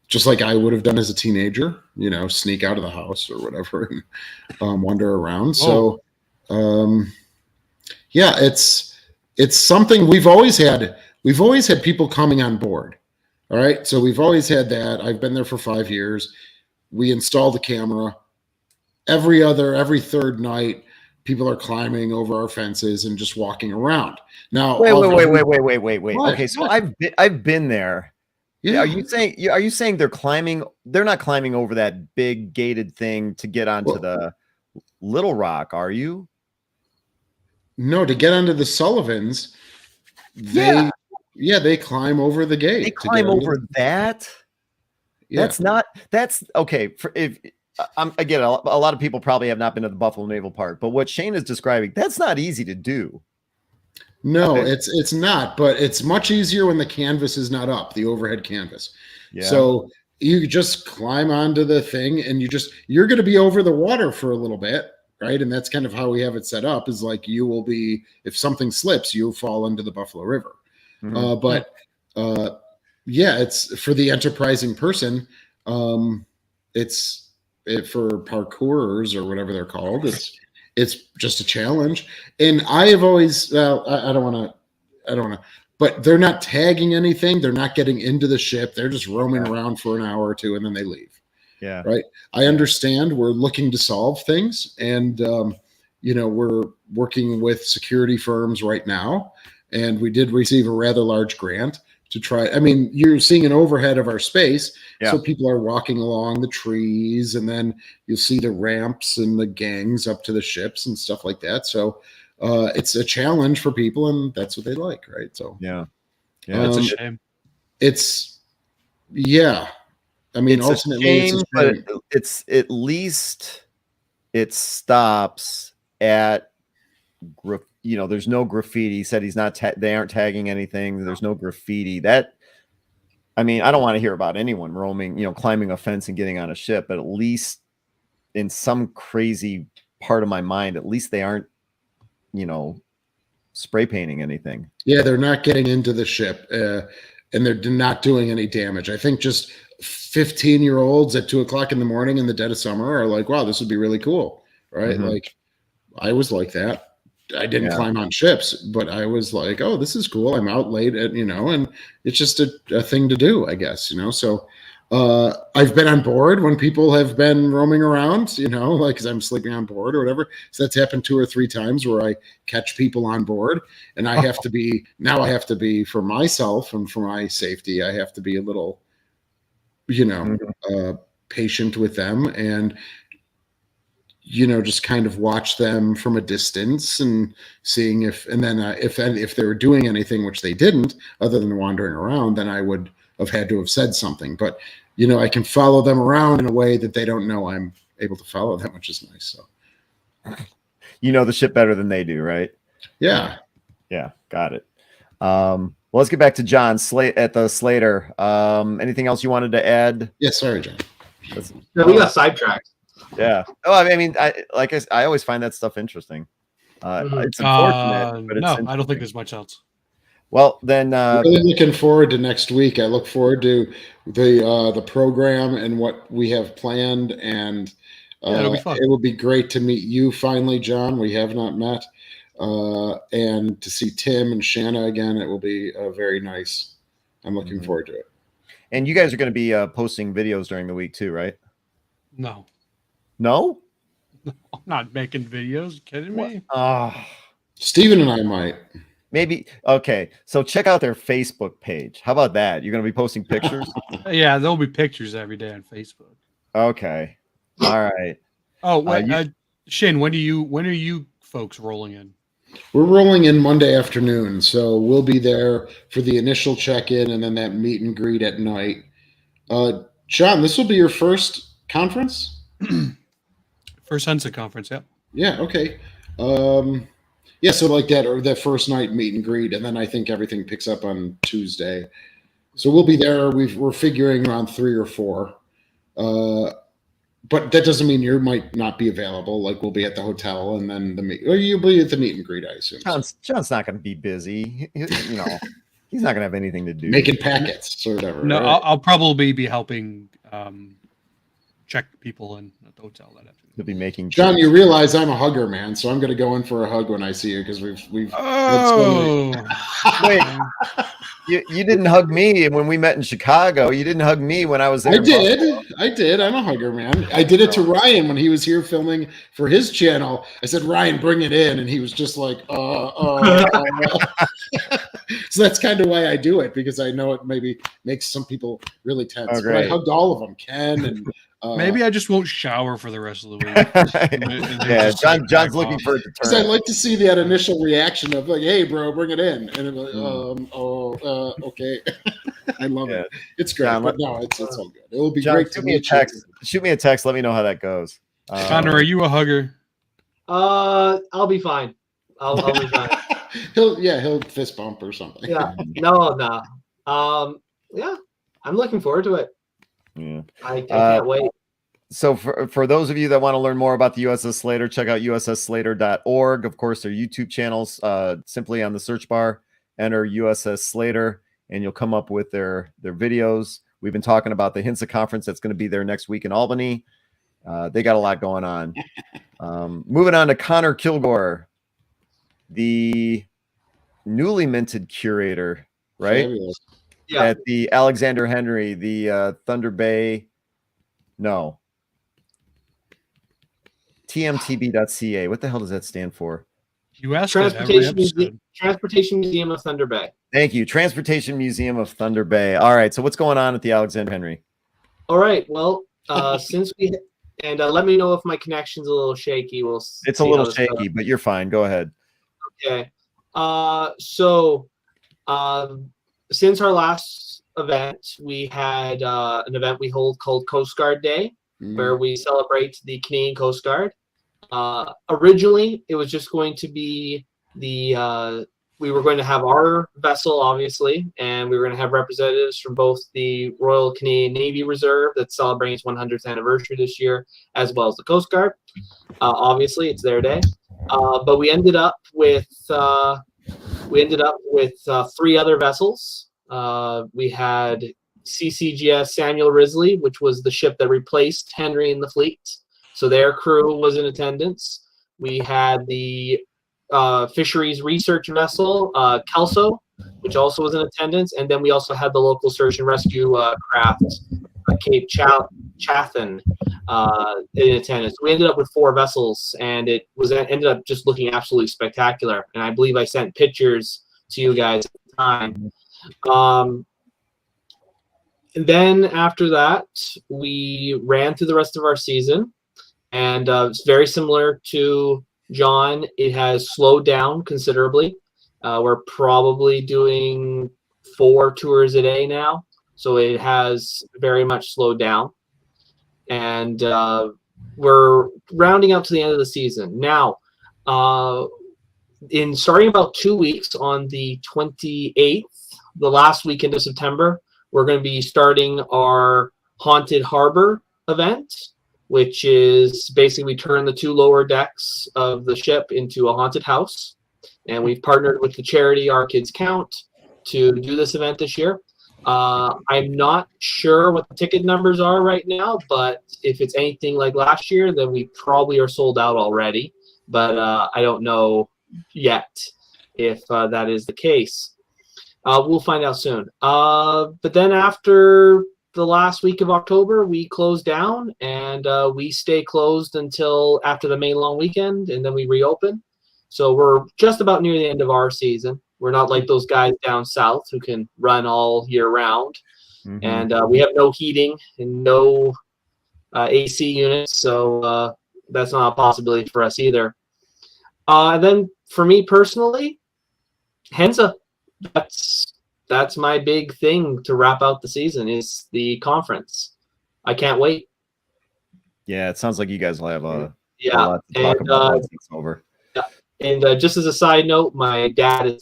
just like I would have done as a teenager, sneak out of the house or whatever and wander around. So, yeah, it's something we've always had. We've always had people coming on board. All right. So we've always had that. I've been there for 5 years. We installed the camera. Every third night, people are climbing over our fences and just walking around. Now, Wait. What? Okay, so I've been there. Yeah. Are you saying they're climbing? They're not climbing over that big gated thing to get onto the Little Rock, are you? No, to get onto the Sullivans, they climb over the gate. They to climb get onto over that. Yeah. That's okay. Again, a lot of people probably have not been to the Buffalo Naval Park, but what Shane is describing, that's not easy to do. No, Okay. it's not, but it's much easier when the canvas is not up, the overhead canvas. Yeah. So you just climb onto the thing and you're going to be over the water for a little bit, right? And that's kind of how we have it set up, is like you will be, if something slips, you'll fall into the Buffalo River. Mhm. Yeah, it's for the enterprising person. For parkourers or whatever they're called. It's just a challenge. And I have always, I don't want to, but they're not tagging anything. They're not getting into the ship. They're just roaming around for an hour or two and then they leave. Yeah. Right. I understand we're looking to solve things, and, we're working with security firms right now, and we did receive a rather large grant to try. I mean, you're seeing an overhead of our space. Yeah. So people are walking along the trees, and then you'll see the ramps and the gangs up to the ships and stuff like that. So it's a challenge for people, and that's what they like, right? So Yeah. That's a Um, shame. I mean, It's a ultimately, shame, it's a but shame. it's at least it stops at there's no graffiti. He said he's not they aren't tagging anything. There's no graffiti. That, I mean, I don't want to hear about anyone roaming, climbing a fence and getting on a ship, but at least in some crazy part of my mind, at least they aren't, spray painting anything. Yeah, they're not getting into the ship, and they're not doing any damage. I think just 15-year-olds at 2:00 in the morning in the dead of summer are like, wow, this would be really cool, right? Mhm. Like, I was like that. I didn't Yeah. climb on ships, but I was like, oh, this is cool. I'm out late at, and it's just a thing to do, I guess, So I've been on board when people have been roaming around, like, because I'm sleeping on board or whatever. So that's happened 2 or 3 times where I catch people on board, and I have to be for myself and for my safety, I have to be a little, patient with them and, just kind of watch them from a distance and seeing if they were doing anything, which they didn't, other than wandering around, then I would have had to have said something. But, I can follow them around in a way that they don't know I'm able to follow them, which is nice. So, You know the ship better than they do, right? yeah. Yeah, got it. Well, let's get back to John at the Slater. Anything else you wanted to add? Yeah. Sorry, John. No, we got sidetracked. Yeah. Oh, I mean, I always find that stuff interesting. It's unfortunate, but it's no, I don't think interesting. there's much else. Well, then, Really looking forward to next week. I look forward to the program and what we have planned, and it'll be fun. it will be great to meet you finally, John. We have not met, and to see Tim and Shanna again. It will be very nice. I'm looking Mhm. forward to it. and you guys are going to be posting videos during the week too, right? No, No? I'm not making videos. You kidding me? Steven and I might. Maybe. Okay. So check out their Facebook page. How about that? You're going to be posting pictures? Yeah, there'll be pictures every day on Facebook. Okay. All right. Oh, wait, Shane, when are you folks rolling in? We're rolling in Monday afternoon, so we'll be there for the initial check-in and then that meet and greet at night. John, this will be your first conference? First HINSA conference, yep. Yeah, okay. Yeah, so like that, or that first night meet and greet, and then I think everything picks up on Tuesday. So we'll be there. We're figuring around 3 or 4. But that doesn't mean you might not be available. Like, we'll be at the hotel, and then or you'll be at the meet and greet, I assume. John's not going to be busy. He's not going to have anything to do. Making packets or whatever. No, right? I'll probably be helping check people in at the hotel that afternoon. He'll be making. John, you realize I'm a hugger, man, so I'm going to go in for a hug when I see you because we've. Oh, Wait, you didn't hug me when we met in Chicago. You didn't hug me when I was there. I did. I'm a hugger, man. I did it to Ryan when he was here filming for his channel. I said, Ryan, bring it in. And he was just like, So that's kind of why I do it, because I know it maybe makes some people really tense. Oh, but I great. hugged all of them, Ken and maybe I just won't shower for the rest of the week. Yeah, John's looking for it to because I'd turn. like to see that initial reaction of like, hey, bro, bring it in. And I'm like, okay. I love it. It's great. John, but no, it's all good. It will be John, great to shoot me a meet you. text. Shoot me a text. Let me know how that goes. Connor, are you a hugger? I'll be fine. I'll be fine. He'll fist bump or something. Yeah. No. Yeah. I'm looking forward to it. Yeah. I can't wait. So for those of you that want to learn more about the USS Slater, check out ussslater.org. Of course, their YouTube channels. Simply on the search bar, enter USS Slater, and you'll come up with their videos. We've been talking about the HINSA conference that's going to be there next week in Albany. They got a lot going on. Moving on to Connor Kilgore, the newly minted curator, right? Fabulous. Yeah. At the Alexander Henry, the Thunder Bay. No. TMTB.ca. What the hell does that stand for? You asked that every episode. Transportation Museum of Thunder Bay. Thank you. Transportation Museum of Thunder Bay. All right. So what's going on at the Alexander Henry? All right. Well, since we let me know if my connection's a little shaky. It's a little shaky, but you're fine. Go ahead. Okay. So since our last event, we had an event we hold called Coast Guard Day, where we celebrate the Canadian Coast Guard. Originally, it was just going to be we were going to have our vessel, obviously, and we were going to have representatives from both the Royal Canadian Navy Reserve that's celebrating its 100th anniversary this year, as well as the Coast Guard. Obviously, it's their day. But we ended up with We ended up with 3 other vessels. We had CCGS Samuel Risley, which was the ship that replaced Henry in the fleet. So their crew was in attendance. We had the fisheries research vessel, Kelso, which also was in attendance. And then we also had the local search and rescue craft, Cape Chatham, in attendance. We ended up with 4 vessels, and it ended up just looking absolutely spectacular. And I believe I sent pictures to you guys at the time. And then after that, we ran through the rest of our season, and it's very similar to John. It has slowed down considerably. We're probably doing 4 tours a day now, so it has very much slowed down. And we're rounding up to the end of the season. Now, in starting about 2 weeks on the 28th, the last weekend of September, we're going to be starting our Haunted Harbor event, which is basically we turn the 2 lower decks of the ship into a haunted house. And we've partnered with the charity Our Kids Count to do this event this year. I'm not sure what the ticket numbers are right now, but if it's anything like last year, then we probably are sold out already. But I don't know yet if that is the case. We'll find out soon. But then after the last week of October, we close down, and we stay closed until after the May long weekend, and then we reopen. So we're just about near the end of our season. We're not like those guys down south who can run all year round. Mm-hmm. And we have no heating and no AC units, so that's not a possibility for us either. And then for me personally, HINSA. That's my big thing to wrap out the season is the conference. I can't wait. Yeah, it sounds like you guys will have a lot to talk about once it's over. Yeah. And just as a side note, my dad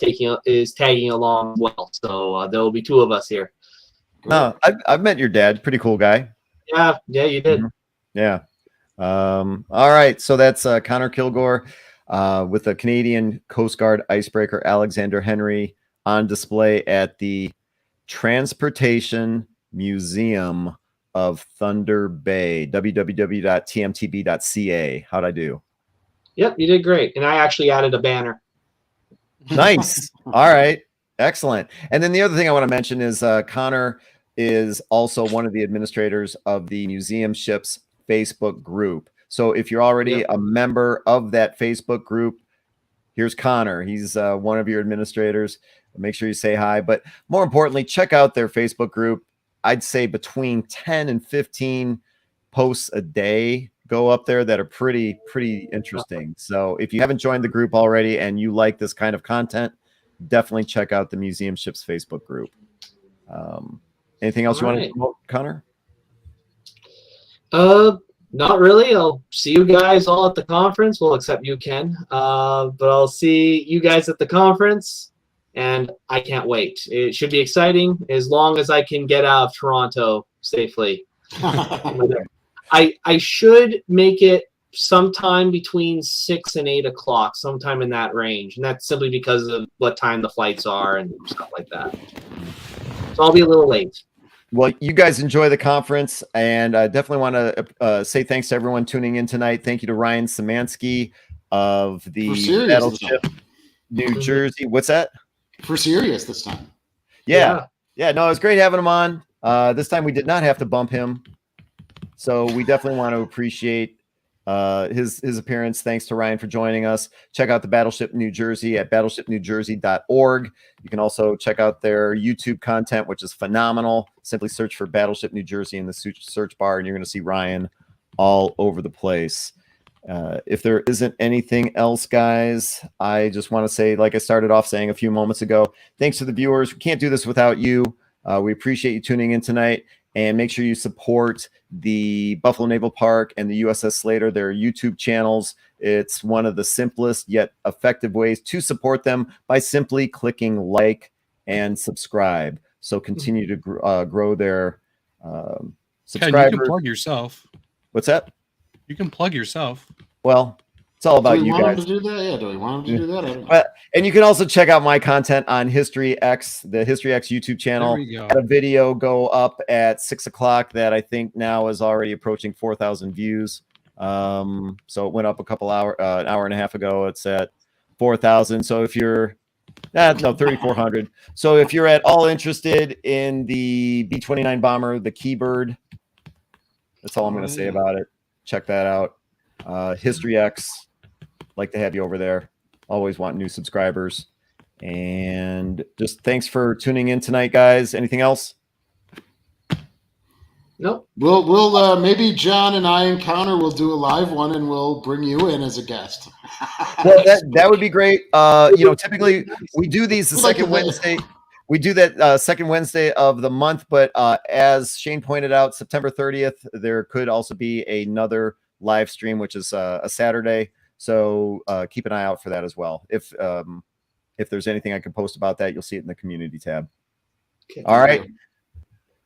is tagging along as well, so there will be 2 of us here. No, I've met your dad. Pretty cool guy. Yeah, you did. Mm-hmm. Yeah. All right, so that's Connor Kilgore with the Canadian Coast Guard icebreaker Alexander Henry on display at the Transportation Museum of Thunder Bay, www.tmtb.ca. How'd I do? Yep, you did great. And I actually added a banner. Nice. All right. Excellent. And then the other thing I want to mention is Connor is also one of the administrators of the Museum Ships Facebook group. So if you're already a member of that Facebook group, here's Connor. He's one of your administrators. Make sure you say hi. But more importantly, check out their Facebook group. I'd say between 10 and 15 posts a day go up there that are pretty interesting. So if you haven't joined the group already and you like this kind of content, definitely check out the Museum Ships Facebook group. Anything else you want to promote, Connor? Not really. I'll see you guys all at the conference. Well, except you, Ken. But I'll see you guys at the conference, and I can't wait. It should be exciting as long as I can get out of Toronto safely. I should make it sometime between 6 and 8 o'clock, sometime in that range. And that's simply because of what time the flights are and stuff like that. So I'll be a little late. Well, you guys enjoy the conference, and I definitely want to say thanks to everyone tuning in tonight. Thank you to Ryan Szimanski of the Battleship New Jersey. What's that? For serious this time. Yeah. No, it was great having him on. This time we did not have to bump him. So we definitely want to appreciate his appearance. Thanks to Ryan for joining us. Check out the Battleship New Jersey at battleshipnewjersey.org. You can also check out their YouTube content, which is phenomenal. Simply search for Battleship New Jersey in the search bar, and you're going to see Ryan all over the place. If there isn't anything else, guys, I just want to say, like I started off saying a few moments ago, thanks to the viewers. We can't do this without you. We appreciate you tuning in tonight. And make sure you support the Buffalo Naval Park and the USS Slater, their YouTube channels. It's one of the simplest yet effective ways to support them by simply clicking like and subscribe. So continue to grow their subscribers. Ken, you can plug yourself. What's that? You can plug yourself. Well, It's all about do we you want guys. him to do that? Yeah, do we want him to do that? I don't know. But and you can also check out my content on History X, the History X YouTube channel. There we go. Had a video go up at 6 o'clock that I think now is already approaching 4,000 views. So it went up an hour and a half ago. It's at 4,000. So if you're 3,400. So if you're at all interested in the B-29 bomber, the Keybird, that's all I'm going to say about it. Check that out. History X, like to have you over there. Always want new subscribers. And just thanks for tuning in tonight, guys. Anything else? Nope. We'll maybe John and I encounter. We'll do a live one, and we'll bring you in as a guest. Well, that would be great. Typically we do these the second Wednesday. We do that second Wednesday of the month, but as Shane pointed out, September 30th, there could also be another live stream, which is a Saturday. So keep an eye out for that as well. If there's anything I can post about that, you'll see it in the community tab. Okay. All right.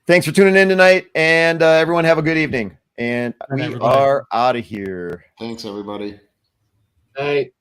Thanks for tuning in tonight, and everyone have a good evening. And we everybody. are out of here. Thanks, everybody. Hey.